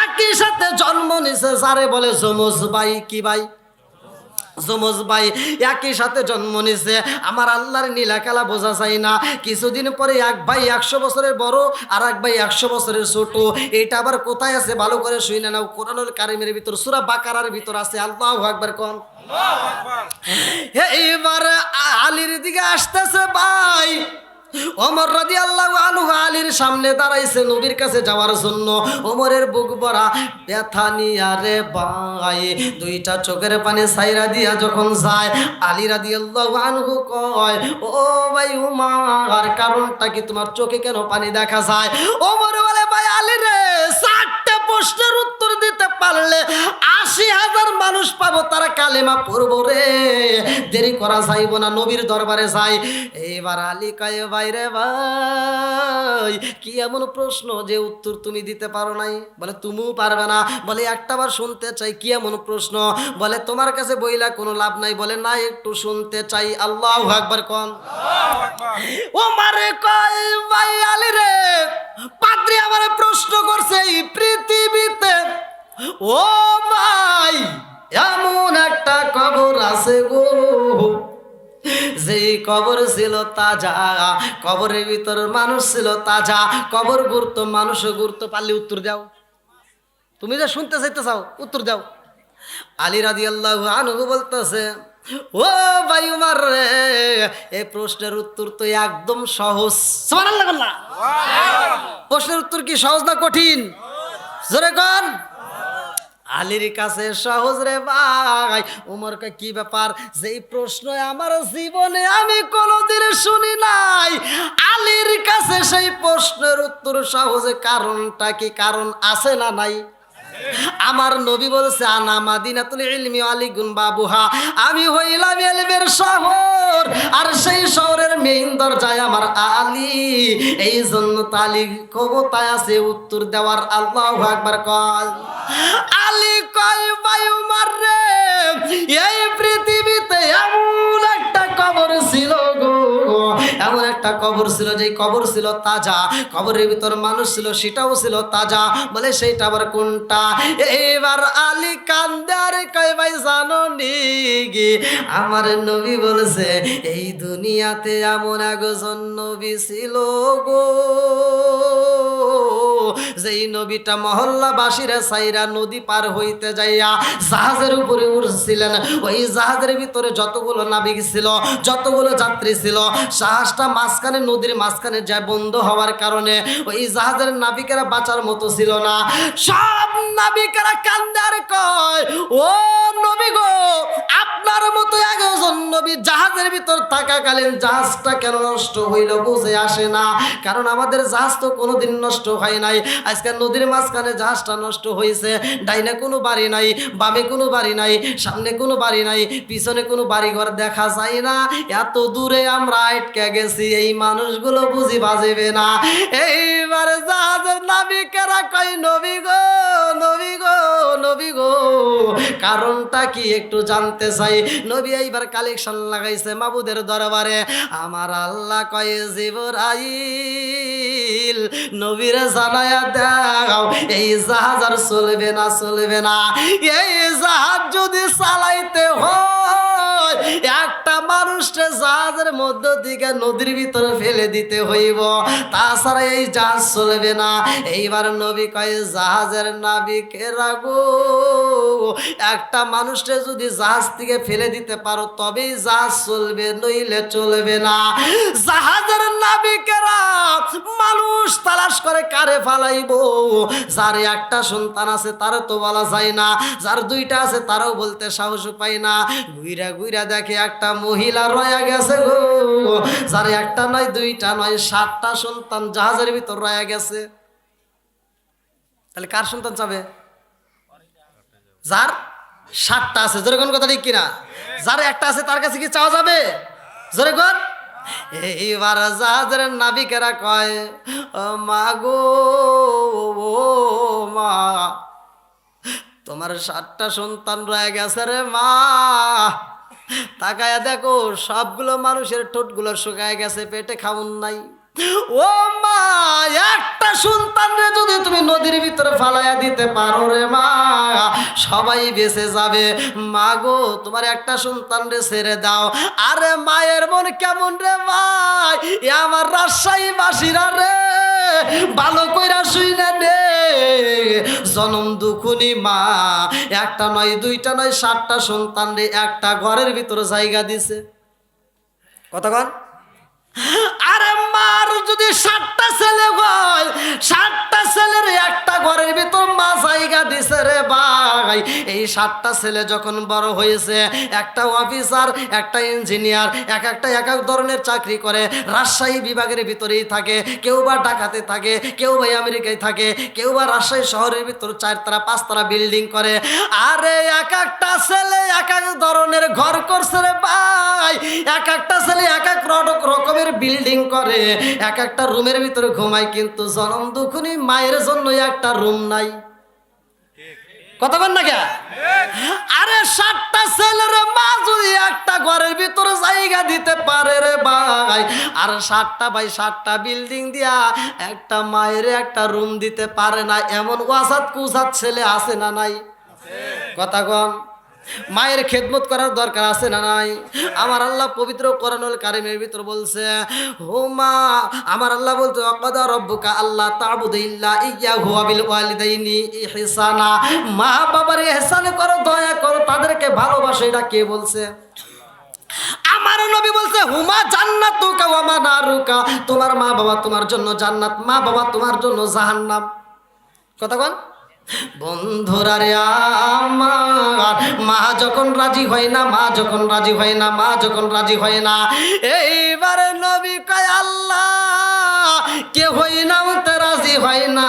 একই সাথে জন্ম নিছে, যারে বলে যমজ ভাই। কি ভাই? যমজ ভাই একই সাথে জন্ম নিছে। আমার আল্লাহর নীলা খেলা বোঝা যায় না। কিছুদিন পরে এক ভাই 100 বছরের বড়, আর এক ভাই 100 বছরের ছোট। এটা আবার কোথায় আছে ভালো করে শুনে নাও। কোরআনুল কারীমের ভিতর সূরা বাকারার ভিতর আছে। আল্লাহু আকবার কোন। আল্লাহু আকবার। এইবার আলীর দিকে আসতেছে ভাই ওমর রাদিয়াল্লাহু আনহু। আলীর সামনে দাঁড়াইছে নবীর কাছে যাওয়ার জন্য। ওমরের বুক ভরা ব্যথা নিয়া রে ভাই, 2টা চোখের পানি ছাইরা দিয়া যখন যায়, আলী রাদিয়াল্লাহু আনহু কয়, ও ভাই উমর, কারণটা কি? তোমার চোখে কেন পানি দেখা যায়? ওমর বলে, ভাই আলী রে, 4টা প্রশ্নের উত্তর দিতে পারলে 80,000 মানুষ পাবো, তারা কালেমা পড়বো রে, দেরি করা যাইব না, নবীর দরবারে যাই। এইবার আলী কয়, ভাই রে ভাই, কি এমন প্রশ্ন যে উত্তর তুমি দিতে পারো নাই? বলে, তুমিও পারবে না। বলে, একটাবার শুনতে চাই। কি এমন প্রশ্ন? বলে, তোমার কাছে বইলা কোনো লাভ নাই। বলে, না, একটু শুনতে চাই। আল্লাহু আকবার কোন। ও মারে কয়, ভাই আলী রে, পাদ্রী আমারে প্রশ্ন করছে, এই পৃথিবীতে ও ভাই এমন একটা কবর আছে গো, যেই কবর ছিল তাজা, কবরের ভিতর মানুষ ছিল তাজা, কবর ঘুরতো, মানুষও ঘুরতো। পারলে উত্তর দাও। তুমি যে শুনতে চাইতে চাও, উত্তর দাও। আলী রাদিয়াল্লাহু আনহু বলতেছে, ও ভাই উমর রে, এই প্রশ্নের উত্তর তো একদম সহজ। সুবহানাল্লাহ। প্রশ্নের উত্তর কি সহজ না কঠিন? জোরে কোন। আলীর কাছে সহজ রে ভাই। উমরকে কি ব্যাপার? যেই প্রশ্ন আমার জীবনে আমি কোনোদিন শুনি নাই, আলীর কাছে সেই প্রশ্নের উত্তর সহজে। কারণটা কি? কারণ আছে না নাই? আমার নবী বলছে, আনা মাদিনাতুল ইলমি আলী গুন বাবুহা, আমি হইলাম ইলমের শহর, আর সেই শহরের মেইন দরজায় আমার আলী। এই জন্য তালি ক্ষমতায় আছে উত্তর দেওয়ার। আল্লাহু আকবার কয়। আলী কয়, ভাই উমর রে, এই পৃথিবীতে এমন একটা কবর ছিল, যেই কবর ছিল তাজা, কবরের ভিতর মানুষ ছিল সেটাও ছিল তাজা। বলে সেইটা আবার কোনটা? এবার আলী কান্দার কয় ভাই জানো নি আমার নবী বলছে এই দুনিয়াতে এমন একজন নবী ছিল গো, যেই নবীটা মহল্লাবাসীরা সাইরা নদী পার হইতে যাইয়া জাহাজের উপরে উঠছিলেন। ওই জাহাজের ভিতরে যতগুলো নাবিক ছিল, যতগুলো যাত্রী ছিল, জাহাজটা মাঝখানে নদীর মাঝখানে যায় বন্ধ হওয়ার কারণে ওই জাহাজের নাবিকেরা বাঁচার মতো ছিল না। সব নাবিকেরা কান্দে আর কয় ও নবী গো, আপনার মতো একজন নবী জাহাজের ভিতর থাকাকালীন জাহাজটা কেন নষ্ট হইল বুঝে আসে না। কারণ আমাদের জাহাজ তো কোনোদিন নষ্ট হয় নাই, আজকে নদীর মাঝখানে জাহাজটা নষ্ট হয়েছে। ডাইনে কোনো বাড়ি নাই, বামে কোনো বাড়ি নাই, সামনে কোনো বাড়ি নাই, পিছনে কোনো বাড়িঘর দেখা যায় না। এত দূরে আমরা আটকে গেছি, এই মানুষগুলো বুঝি বাজবে না। এইবার জাহাজের নাবিকেরা কয় নবী গো, নবী গো, নবী গো, কারণটা কি একটু জানতে চাই। নবী এইবার কালেকশন লাগাইছে মাবুদের দরবারে। আমার আল্লাহ কয় জিবরাইল নবীরে জানায়া দাও এই জাহাজ আর চলবে না, চলবে না। এই জাহাজ যদি চালাইতে হয় একটা মানুষকে জাহাজের মধ্য থেকে নদীর ভিতরে ফেলে দিতে হইব, তাছাড়া এই জাহাজ চলবে না। এইবার নবী কয় জাহাজের নাবিকেরা গো, একটা মানুষকে যদি জাহাজ থেকে ফেলে দিতে পারো তবেই জাহাজ চলবে, নইলে চলবে না। জাহাজের নাবিকেরা মানুষ তালাশ করে কারে ফালাইব। যার একটা সন্তান আছে তার তো বলা যায় না, যার দুইটা আছে তারাও বলতে সাহস পায় না। ঘুইরা ঘুইরা দেখে একটা মহিলা রয়া গেছে গো, যার একটা নয় দুইটা নয় 7টা সন্তান জাহাজের ভিতর রয়া গেছে। তাহলে কার সন্তান চাবে? যার 7টা আছে। জোরে কোন কথা ঠিক কিনা? যার একটা আছে তার কাছে কি চাওয়া যাবে? জোরে কোন। এইবার জাহাজের নাবিকেরা কয় ও মা গো, ও মা, তোমার 7টা সন্তান রয়ে গেছে রে মা। তাকায়া দেখো সবগুলো মানুষের ঠোঁটগুলো শুকায় গেছে, পেটে খাউন নাই। ও মা, একটা সন্তান রে যদি তুমি নদীর ভিতরে ফালাইয়া দিতে পারো রে মা, সবাই বেঁচে যাবে। মা গো, তোমার একটা সন্তান রে ছেড়ে দাও। আরে মায়ের মন কেমন রে ভাই, আমার রাজশাহী বাসীরা রে ভালো কইরা শুইনা রে, জনম দুখুনি মা একটা নয় দুইটা নয় 7টা সন্তান রে একটা ঘরের ভিতরে জায়গা দিছে। কতক্ষণ? আরে মার যদি 7টা ছেলে হয়, 7টা ছেলের একটা ঘরের ভিতর মা জায়গা দিছে রে ভাই। এই 7টা ছেলে যখন বড় হয়েছে, একটা অফিসার, একটা ইঞ্জিনিয়ার, এক এক ধরনের চাকরি করে, রাজশাহী বিভাগের ভিতরেই থাকে, কেউ বা ঢাকাতে থাকে, কেউ বা আমেরিকায় থাকে, কেউ বা রাজশাহী শহরের ভিতর 4তলা 5তলা বিল্ডিং করে। আরে এক একটা ছেলে এক এক ধরনের ঘর করছে রে ভাই, এক একটা ছেলে এক এক রকমের বিল্ডিং করে, এক একটা রুমের ভিতরে ঘুমায়, কিন্তু জনম দুখুনি মায়ের জন্য একটা রুম নাই। কথা বল না কে? আরে 7টা ছেলের মা যদি একটা ঘরের ভিতরে জায়গা দিতে পারে রে ভাই, আর 7টা ভাই 7টা বিল্ডিং দিয়া একটা মায়ের একটা রুম দিতে পারে না, এমন ওয়াসাত কুসাত ছেলে আছে না নাই? কথা কন। মায়ের খেদমত করার দরকার আছে না নাই? আমার আল্লাহ পবিত্র কোরআনুল কারীমের ভিতর বলছে, ও মা, আমার আল্লাহ বলতে ওয়াকাদা রব্বুকা আল্লাহ তা'বুদু ইল্লা ইয়্যাহু ওয়া বিল ওয়ালিদাইনি ইহসানা, মা বাবার ইহসান করো, দয়া করো, তাদেরকে ভালোবাসো। এটা কে বলছে? আমার নবী বলছে হুমা জান্নাতুকা ওয়া মানারুকা, তোমার মা বাবা তোমার জন্য জান্নাত, মা বাবা তোমার জন্য জাহান্নাম। কথা বল। বন্ধুরা রে আমার, মা যখন রাজি হয় না, মা যখন রাজি হয় না, মা যখন রাজি হয় না, এইবারে নবী কয় আল্লাহ কে হই না ওতে রাজি হয় না।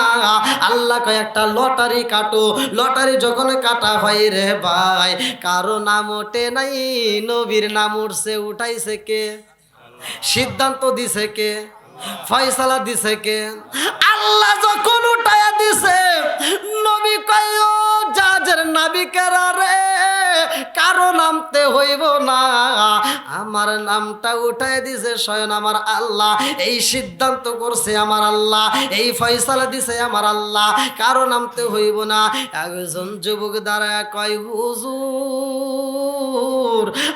আল্লাহ কয় একটা লটারি কাটো। লটারি যখন কাটা হয় রে ভাই, কারো নাম ওঠে নাই, নবীর নাম উঠছে। উঠাইছে কে? সিদ্ধান্ত দিছে কে? ফয়সালা দিছে কে? আল্লাহ যখন উঠায়া দিছে, নবী কয় ও জাহাজের নাবিকেরা রে, কারো নামতে হইব না, আমার নামটা উঠাই দিছে স্বয়ং আমার আল্লাহ। এই সিদ্ধান্ত করছে আমার আল্লাহ, এই ফয়সালা দিছে আমার আল্লাহ, কারো নামতে হইব না। একজন যুবক দ্বারা কয়, হুজুর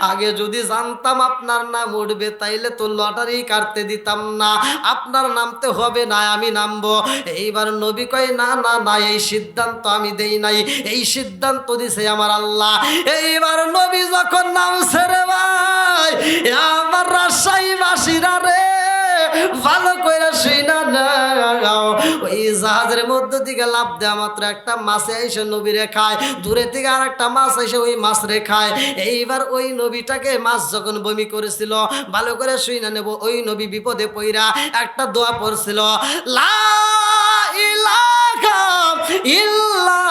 আগে যদি জানতাম আপনার নাম উঠবে তাইলে তো লটারি কাটতে দিতাম না, আপনার নামতে হবে না, আমি নামবো। এইবার নবী কয়, না না না, এই সিদ্ধান্ত আমি দেই নাই, এই সিদ্ধান্ত দিছে আমার আল্লাহ। এইবার নবী যখন নামছে রে ভাই, আমার রাজশাহী বাসীরা রে, ভালো করে শুনা নাও, ওই জাহাজের মধ্য থেকে লাফ দেওয়া মাত্র একটা মাছে এসে নবীরে খায়, দূরে থেকে আর একটা মাছ এসে ওই মাছ রে খায়। এইবার ওই নবীটাকে মাছ যখন বমি করেছিল, ভালো করে শুনা নেব, ওই নবী বিপদে পইরা একটা দোয়া পড়ছিল, লা ইলাহা ইল্লা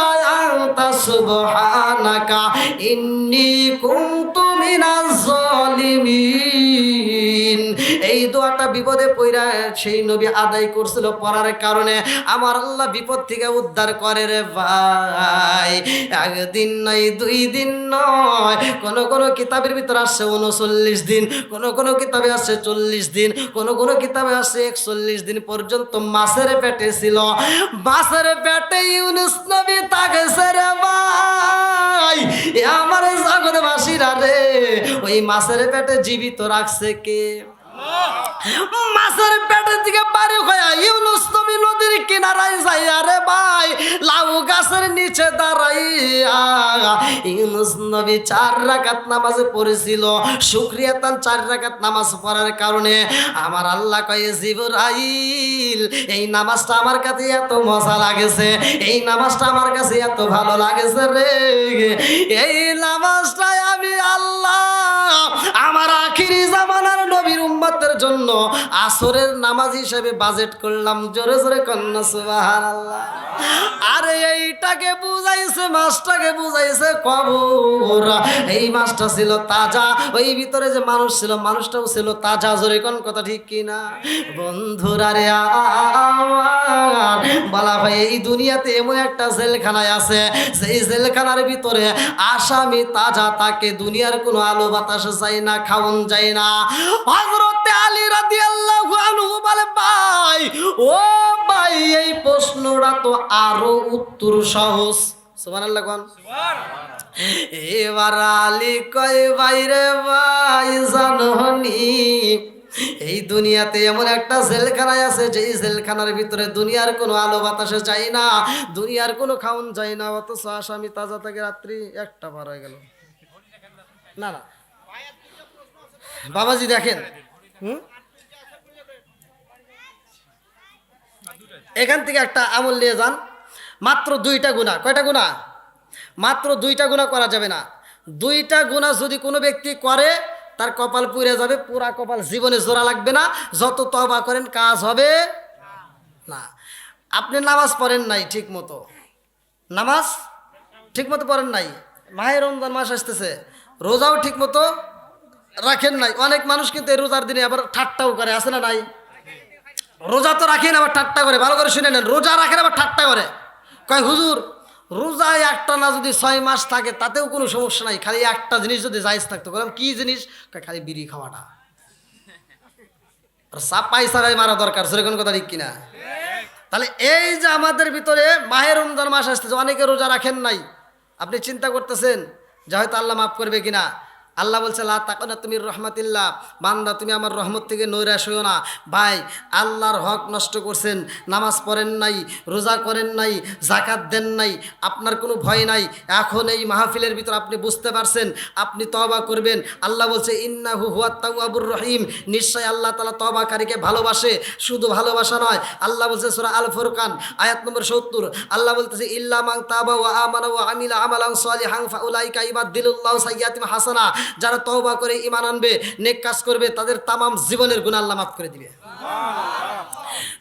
আনতা সুবহানাকা ইন্নী কুনতু মিনাজ জালিমিন। এই দোয়াটা বিপদে পইরা সেই নবী আদায় করছিল, পড়ার কারণে আমার আল্লাহ বিপদ থেকে উদ্ধার করে রে ভাই। একদিন নয়, 2 দিন নয়, কোন কোন কিতাবের ভিতরে আসছে 39 দিন, কোন কোন কিতাবে আসছে 40 দিন, কোন কোন কিতাবে আসছে 41 দিন পর্যন্ত মাছের পেটে ছিল। মাছের পেটে ইউনুস নবী থাকছে রে ভাই। আমার জগৎবাসীরা রে, ওই মাছের পেটে জীবিত রাখছে কে? মাছের পেটের দিকে বাড়ি হয়ে ইউনুস নবী নদীর কিনারায় যাইয়া রে ভাই, লাউ গাছের নিচে দাঁড়াইয়া ইউনুস নবী 4 রাকাত নামাজ পড়েছিল। শুকরিয়া তান 4 রাকাত নামাজ পড়ার কারণে আমার আল্লাহ কয়ে, জিবরাইল এই নামাজটা আমার কাছে এত মজা লাগেছে, এই নামাজটা আমার কাছে এত ভালো লাগেছে রে, এই নামাজটাই আমি আল্লাহ আমার আখিরি জামানার নবীর উম্মতের জন্য আসরের নামাজ হিসেবে বাজেট করলাম। জোরে জোরে কন্যা সুবহানাল্লাহ। আরে এইটাকে বুঝাইছে, মাছটাকে বুঝাইছে কবর। এই মাছটা ছিল তাজা, ওই ভিতরে যে মানুষ ছিল মানুষটাও ছিল তাজা। জোরে কোন কথা ঠিক কিনা বন্ধুরা রে? আমার বলা ভাই, এই দুনিয়াতে এমন একটা জেলখানায় আছে, সেই জেলখানার ভিতরে আসামি তাজা, তাকে দুনিয়ার কোনো আলো বাতাস চাই না, খাওন যায় না। হযরতে আলী রাদিয়াল্লাহু আনহু বলে, ভাই ও ভাই, এই প্রশ্নটা তো আরো উত্তর সহজ। সুবহানাল্লাহ কোন? এবার আলী কয়, ভাই রে ভাই, জাননি এই দুনিয়াতে এমন একটা জেলখানায় আছে, যেই জেলখানার ভিতরে দুনিয়ার কোনো আলো বাতাসে চাই না, দুনিয়ার কোনো খাওন যায় না, অথচ আসামি তাজা থাকে। রাত্রি 1টা পার হয়ে গেল। না না বাবাজি দেখেন, এখান থেকে একটা আমল নিয়ে যান। মাত্র 2টা গুনাহ। কয়টা গুনাহ? মাত্র 2টা গুনাহ করা যাবে না। 2টা গুনাহ যদি কোনো ব্যক্তি করে, তার কপাল পুড়ে যাবে, পুরা কপাল, জীবনে জোড়া লাগবে না, যত তওবা করেন কাজ হবে না। আপনি নামাজ পড়েন নাই ঠিক মতো, নামাজ ঠিক মতো পড়েন নাই, মাহে রমজান মাস আসতেছে, রোজাও ঠিক মতো রাখেন নাই। অনেক মানুষ কিন্তু এই রোজার দিনে আবার ঠাট্টাও করে, আছে না নাই? রোজা তো রাখেন আবার ঠাট্টা করে। ভালো করে শুনে নেন, রোজা রাখেন আবার ঠাট্টা করে। কয় হুজুর রোজায় একটা না যদি 6 মাস থাকে তাতেও কোনো সমস্যা নাই, খালি একটা জিনিস যদি জায়েজ থাকতো। বললাম কি জিনিস? খালি বিড়ি খাওয়াটা, আর চাপাই সারাই মারা দরকার। সেরকম কথা ঠিক কিনা? তাহলে এই যে আমাদের ভিতরে মাহে রমজান মাস আসতেছে, অনেকে রোজা রাখেন নাই, আপনি চিন্তা করতেছেন যে হয়তো আল্লাহ মাফ করবে কিনা। আল্লাহ বলছে, লা তাকুনাতু মির রাহমাতিল্লাহ, বান্দা তুমি আমার রহমত থেকে নৈরাশ হইও না। ভাই আল্লাহর হক নষ্ট করছেন, নামাজ পড়েন নাই, রোজা করেন নাই, যাকাত দেন নাই, আপনার কোনো ভয় নাই। এখন এই মাহফিলের ভিতর আপনি বুঝতে পারছেন, আপনি তওবা করবেন। আল্লাহ বলছে, ইন্নাহু হুয়াত তাওয়াবুর রহিম, নিশ্চয় আল্লাহ তাআলা তওবাকারীকে ভালোবাসে। শুধু ভালোবাসা নয়, আল্লাহ বলছে সূরা আল ফুরকান আয়াত নম্বর 70, আল্লাহ বলতেছে, ইল্লা মান তাবা ওয়া আমানা ওয়া আমিলা আমালান সালিহান ফাউলাইকা ইবাদদিলুল্লাহু সাইয়্যাতিহিম হাসানা, যারা তওবা করে ঈমান আনবে, নেক কাজ করবে, তাদের তামাম জীবনের গুনাহ আল্লাহ মাফ করে দিবে।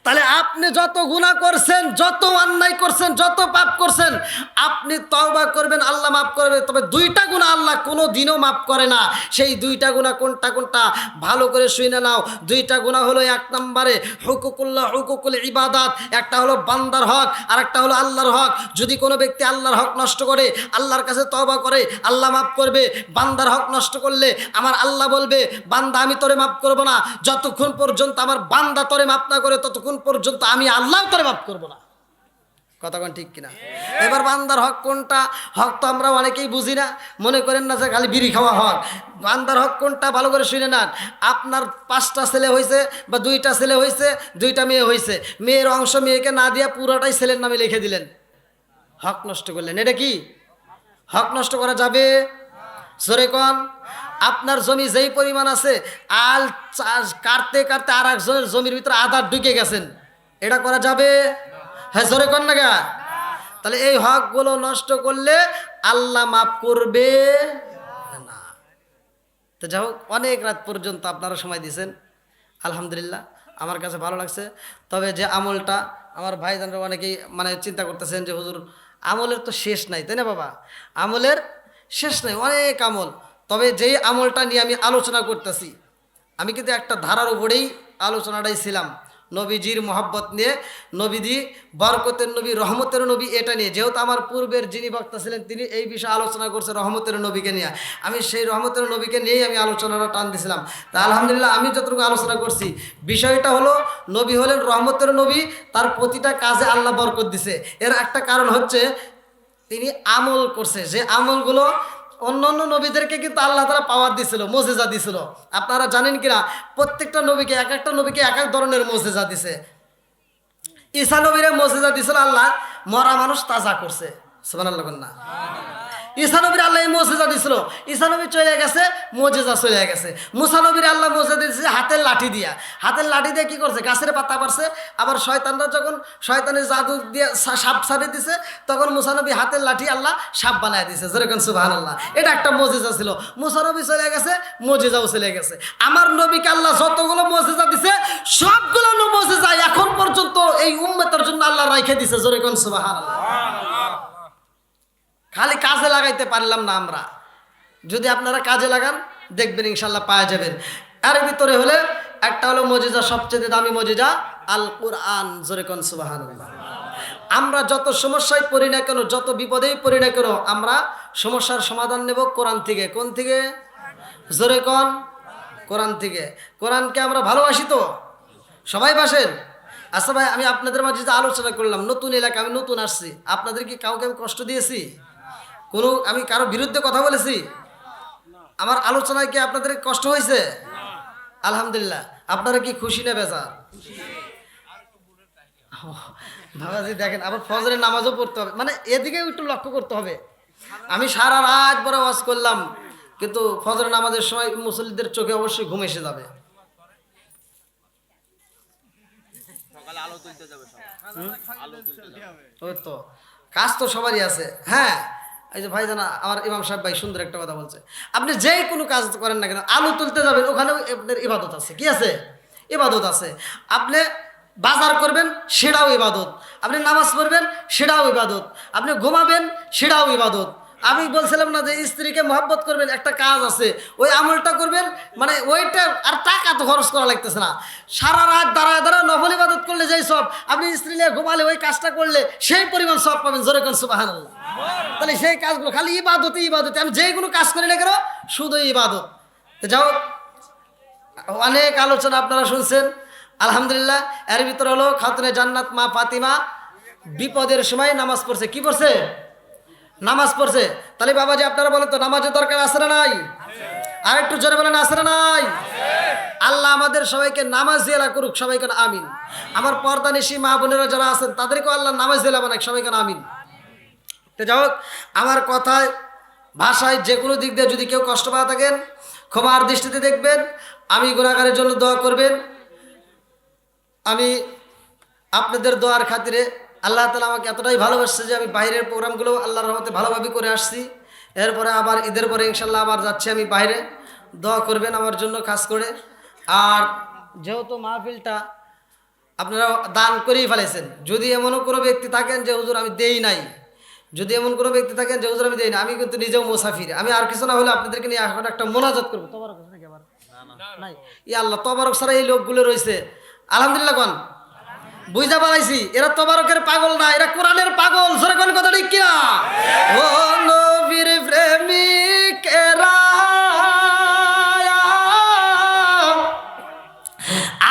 তাহলে আপনি যত গুনাহ করছেন, যত অন্যায় করছেন, যত পাপ করছেন, আপনি তওবা করবেন, আল্লাহ মাফ করবে। তবে দুইটা গুনাহ আল্লাহ কোনো দিনও মাফ করে না। সেই দুইটা গুনাহ কোনটা কোনটা ভালো করে শুনে নাও। দুইটা গুনাহ হলো, এক নম্বরে হুকুকুল্লাহ, হুকুকুল ইবাদাত, একটা হলো বান্দার হক আর একটা হলো আল্লাহর হক। যদি কোনো ব্যক্তি আল্লাহর হক নষ্ট করে, আল্লাহর কাছে তওবা করে, আল্লাহ মাফ করবে। বান্দার হক নষ্ট করলে আমার আল্লাহ বলবে, বান্দা আমি তোরে মাফ করব না, যতক্ষণ পর্যন্ত আমার বান্দা তোরে মাফ না করে ততক্ষণ পর্যন্ত আমি আল্লাহ তোরে মাফ করব না। কথা কোন ঠিক কিনা? এবার বান্দার হক কোনটা? হক তো আমরা অনেকেই বুঝি না, মনে করেন না যে খালি বিড়ি খাওয়া হক। বান্দার হক কোনটা ভালো করে শুনে নেন। আপনার 5টা ছেলে হয়েছে বা 2টা ছেলে হয়েছে, 2টা মেয়ে হয়েছে, মেয়ের অংশ মেয়েকে না দিয়া পুরোটাই ছেলের নামে লিখে দিলেন, হক নষ্ট করলেন। এটা কি হক নষ্ট করা যাবে? জোরে কোন। আপনার জমি যেই পরিমাণ আছে, আল কাটতে কাটতে আর একজনের জমির ভিতরে আধার ঢুকে গেছেন, এটা করা যাবে? হ্যাঁ, জোরে কোন না গা। তাহলে এই হকগুলো নষ্ট করলে আল্লাহ মাফ করবে না। তো যাই হোক, অনেক রাত পর্যন্ত আপনারা সময় দিয়েছেন, আলহামদুলিল্লাহ, আমার কাছে ভালো লাগছে। তবে যে আমলটা, আমার ভাইজানরা অনেকেই মানে চিন্তা করতেছেন যে হুজুর আমলের তো শেষ নাই, তাই না বাবা? আমলের শেষ নাই, অনেক আমল। তবে যেই আমলটা নিয়ে আমি আলোচনা করতেছি, আমি কিন্তু একটা ধারার উপরেই আলোচনাটাই ছিলাম, নবীজির মহব্বত নিয়ে, নবীজি বরকতের নবী, রহমতের নবী, এটা নিয়ে। যেহেতু আমার পূর্বের যিনি বক্তা ছিলেন তিনি এই বিষয়ে আলোচনা করছে রহমতের নবীকে নিয়ে, আমি সেই রহমতের নবীকে নিয়েই আমি আলোচনাটা টান দিয়েছিলাম। তা আলহামদুলিল্লাহ আমি যতটুকু আলোচনা করছি, বিষয়টা হলো নবী হলেন রহমতের নবী, তার প্রতিটা কাজে আল্লাহ বরকত দিছে। এর একটা কারণ হচ্ছে তিনি আমল করছে, যে আমলগুলো অন্য অন্য নবীদেরকে কিন্তু আল্লাহ তাআলা পাওয়ার দিছিল, মোজেজা দিছিল। আপনারা জানেন কিনা, প্রত্যেকটা নবীকে এক একটা নবীকে এক এক ধরনের মোজেজা দিছে। ঈসা নবীরে মোজেজা দিছিল আল্লাহ, মরা মানুষ তাজা করছে। সুবহানাল্লাহ না? ঈসা নবীর আল্লাহ এই মোজেজা দিছিল, ঈসা নবী চলে গেছে, মোজেজা চলে গেছে। মুসা নবীর আল্লাহ মোজেজা দিয়েছে হাতের লাঠি দিয়া। হাতের লাঠি দিয়ে কি করছে? গাছের পাতা পারছে। আবার শয়তানরা যখন শয়তানের জাদু দিয়ে সাপ ছাড়িয়ে দিছে, তখন মুসা নবী হাতের লাঠি আল্লাহ সাপ বানায় দিছে। যেরকম সুবহানাল্লাহ, এটা একটা মোজেজা ছিল। মুসা নবী চলে গেছে, মোজেজাও চলে গেছে। আমার নবীকে আল্লাহ যতগুলো মোজেজা দিছে, সবগুলো মোজেজা এখন পর্যন্ত এই উম্মতের জন্য আল্লাহ রাইখে দিছে। যেরকম সুবহানাল্লাহ। খালি কাজে লাগাইতে পারলাম না আমরা। যদি আপনারা কাজে লাগান দেখবেন ইনশাল্লাহ পাওয়া যাবেন। এর ভিতরে হলে একটা হলো মজিজা, সবচেয়ে দামি মজিজা আল কোরআন। জোরে কোন সুবহানাল্লাহ। আমরা যত সমস্যায় পড়ি না কেন, যত বিপদেই পড়ি না কেন, আমরা সমস্যার সমাধান নেব কোরআন থেকে। কোন থেকে? জোরে কোন। কোরআন থেকে। কোরআনকে আমরা ভালোবাসি তো? সবাই বাসেন? আচ্ছা ভাই, আমি আপনাদের মাঝে যে আলোচনা করলাম, নতুন এলাকা, আমি নতুন আসছি, আপনাদের কি কাউকে আমি কষ্ট দিয়েছি? আমি কারো বিরুদ্ধে কথা বলেছি? আমার আলোচনায় কি আপনাদের কষ্ট হয়েছে? আলহামদুলিল্লাহ। আপনারা কি খুশি না বেজার? বাবাজি দেখেন, আবার ফজরের নামাজও পড়তে হবে, মানে এদিকে একটু লক্ষ্য করতে হবে। আমি সারা রাত বড় ওয়াজ করলাম, কিন্তু ফজরের নামাজের সময় মুসল্লিদের চোখে অবশ্যই ঘুম এসে যাবে। ওই তো কাজ তো সবারই আছে। হ্যাঁ, এই যে ভাই জানা আমার ইমাম সাহেব ভাই সুন্দর একটা কথা বলছে, আপনি যে কোনো কাজ করেন না কেন, আলু তুলতে যাবেন, ওখানেও আপনার ইবাদত আছে। কি আছে? ইবাদত আছে। আপনি বাজার করবেন, সেটাও ইবাদত। আপনি নামাজ পড়বেন, সেটাও ইবাদত। আপনি ঘুমাবেন, সেটাও ইবাদত। আমি বলছিলাম না যে স্ত্রীকে মহব্বত করবেন, একটা কাজ আছে, ওই আমলটা করবেন, মানে ওইটা আর টাকা তো খরচ করা লাগতেছে না। সারা রাত দাঁড়ায় দাঁড়ায় নফল ইবাদত করলে যেই সব, আপনি স্ত্রী নিয়ে ঘুমালে ওই কাজটা করলে সেই পরিমাণ সব পাবেন। জোরে কোন সুবহানাল্লাহ। তাহলে সেই কাজগুলো খালি ইবাদতে ইবাদতে, আমি যে কোনো কাজ করি না কেন শুধু ইবাদত। যাও, অনেক আলোচনা আপনারা শুনছেন, আলহামদুলিল্লাহ। এর ভিতরে হলো খাতুনে জান্নাত মা ফাতিমা বিপদের সময় নামাজ পড়ছে। কি পড়ছে? নামাজ পড়ছে। তাহলে বাবাজি আপনারা বলেন তো, নামাজের দরকার আছে না নাই? আর একটু জোরে বলেন, আছে না নাই? আল্লাহ আমাদের সবাইকে নামাজ দিয়ে করুক, সবাইকে আমিন। আমার পর্দানিশী মা বোনেরা যারা আছেন তাদেরকেও আল্লাহ নামাজ দিয়ে বানাক, সবাইকে আমিন। তো যাই হোক, আমার কথায় ভাষায় যে কোনো দিক দিয়ে যদি কেউ কষ্ট পাওয়া থাকেন ক্ষমার দৃষ্টিতে দেখবেন। আমি গুনাহগারের জন্য দোয়া করবেন। আমি আপনাদের দোয়ার খাতিরে আল্লাহ তাআলা আমাকে এতটাই ভালোবাসছে যে আমি বাইরের প্রোগ্রামগুলো আল্লাহর রহমতে ভালোভাবে করে আসছি। এরপরে আবার ঈদের পরে ইনশাল্লাহ আবার যাচ্ছি আমি বাইরে। দোয়া করবেন আমার জন্য খাস করে। আর যেহেতু মাহফিলটা আপনারা দান করেই ফেলেছেন। যদি এমনও কোনো ব্যক্তি থাকেন যে হুজুর আমি দেই নাই, যদি এমন কোনো ব্যক্তি থাকেন যে হুজুর আমি দেই না, আমি কিন্তু নিজেও মুসাফির, আমি আর কিছু না হলে আপনাদেরকে নিয়ে এখন একটা মোনাজাত করবো। তবারক আছে নাকি আবার? নাই। ই আল্লাহ, তবারক ছাড়া এই লোকগুলো রয়েছে। আলহামদুলিল্লাহ কোন বুঝা বানাইছি, এরা তবারকের পাগল না, এরা কোরআনের পাগল। জোরে কোন কথা ঠিক কিনা? ও নবীর প্রেমিকেরা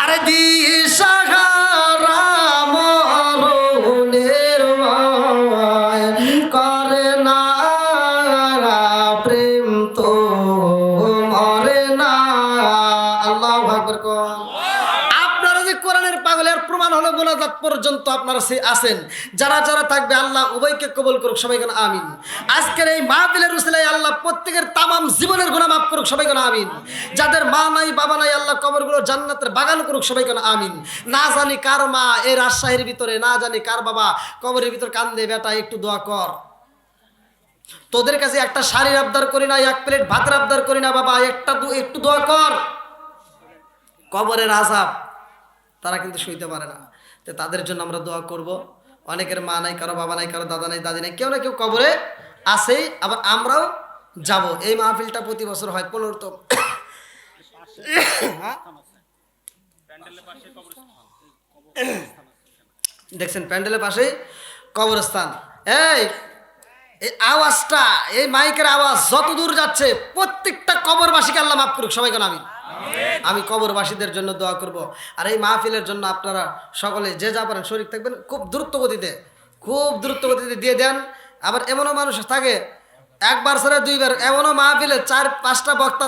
আর দিশাহারা মরণের ভয় করে না, প্রেম তো মরে না। আল্লাহু আকবার কোন। আপনারা যে কোরআনের পাগলের প্রমাণ হলো মোনাজাত পর্যন্ত আপনারা আছেন। যারা যারা থাকবে আল্লাহ উভয়কে কবুল করুক, সবাই কেন আমিন। আজকের এই মাহফিলের উসিলায় আল্লাহ প্রত্যেকের তামাম জীবনের গুনাহ মাফ করুক, সবাই কেন আমিন। যাদের মা নাই বাবা নাই আল্লাহ কবরগুলো জান্নাতের বাগান করুক, সবাই কেন আমিন। না জানি কার মা এই রাজশাহীর ভিতরে, না জানি কার বাবা কবরের ভিতর কান্দে, বেটা একটু দোয়া কর। তোদের কাছে একটা শাড়ির আবদার করি না, এক প্লেট ভাতের আবদার করি না বাবা, একটু দোয়া কর। কবরের আযাব তারা কিন্তু সইতে পারে না, তো তাদের জন্য আমরা দোয়া করব। অনেকের মা নাই, কারো বাবা নাই, কারো দাদা নাই, দাদি নাই, কেউ না কেউ কবরে আসেই, আবার আমরাও যাব। এই মাহফিলটা প্রতি বছর হয় 15তম। দেখছেন প্যান্ডেলের পাশে কবরস্থান। এই আওয়াজটা, এই মাইকের আওয়াজ যত দূর যাচ্ছে প্রত্যেকটা কবরবাসীকে আল্লাহ মাফ করুক, সবাই কেন আমি কবরবাসীদের জন্য দোয়া করব। আর এই মাহফিলের জন্য আপনারা সকলে যে যা পারেন শরীক থাকবেন, খুব দ্রুত গতিতে দিয়ে দেন। আবার এমনও মানুষ থাকে একবার ছাড়া দুইবার, এমনও মাহফিলে 4-5টা বক্তা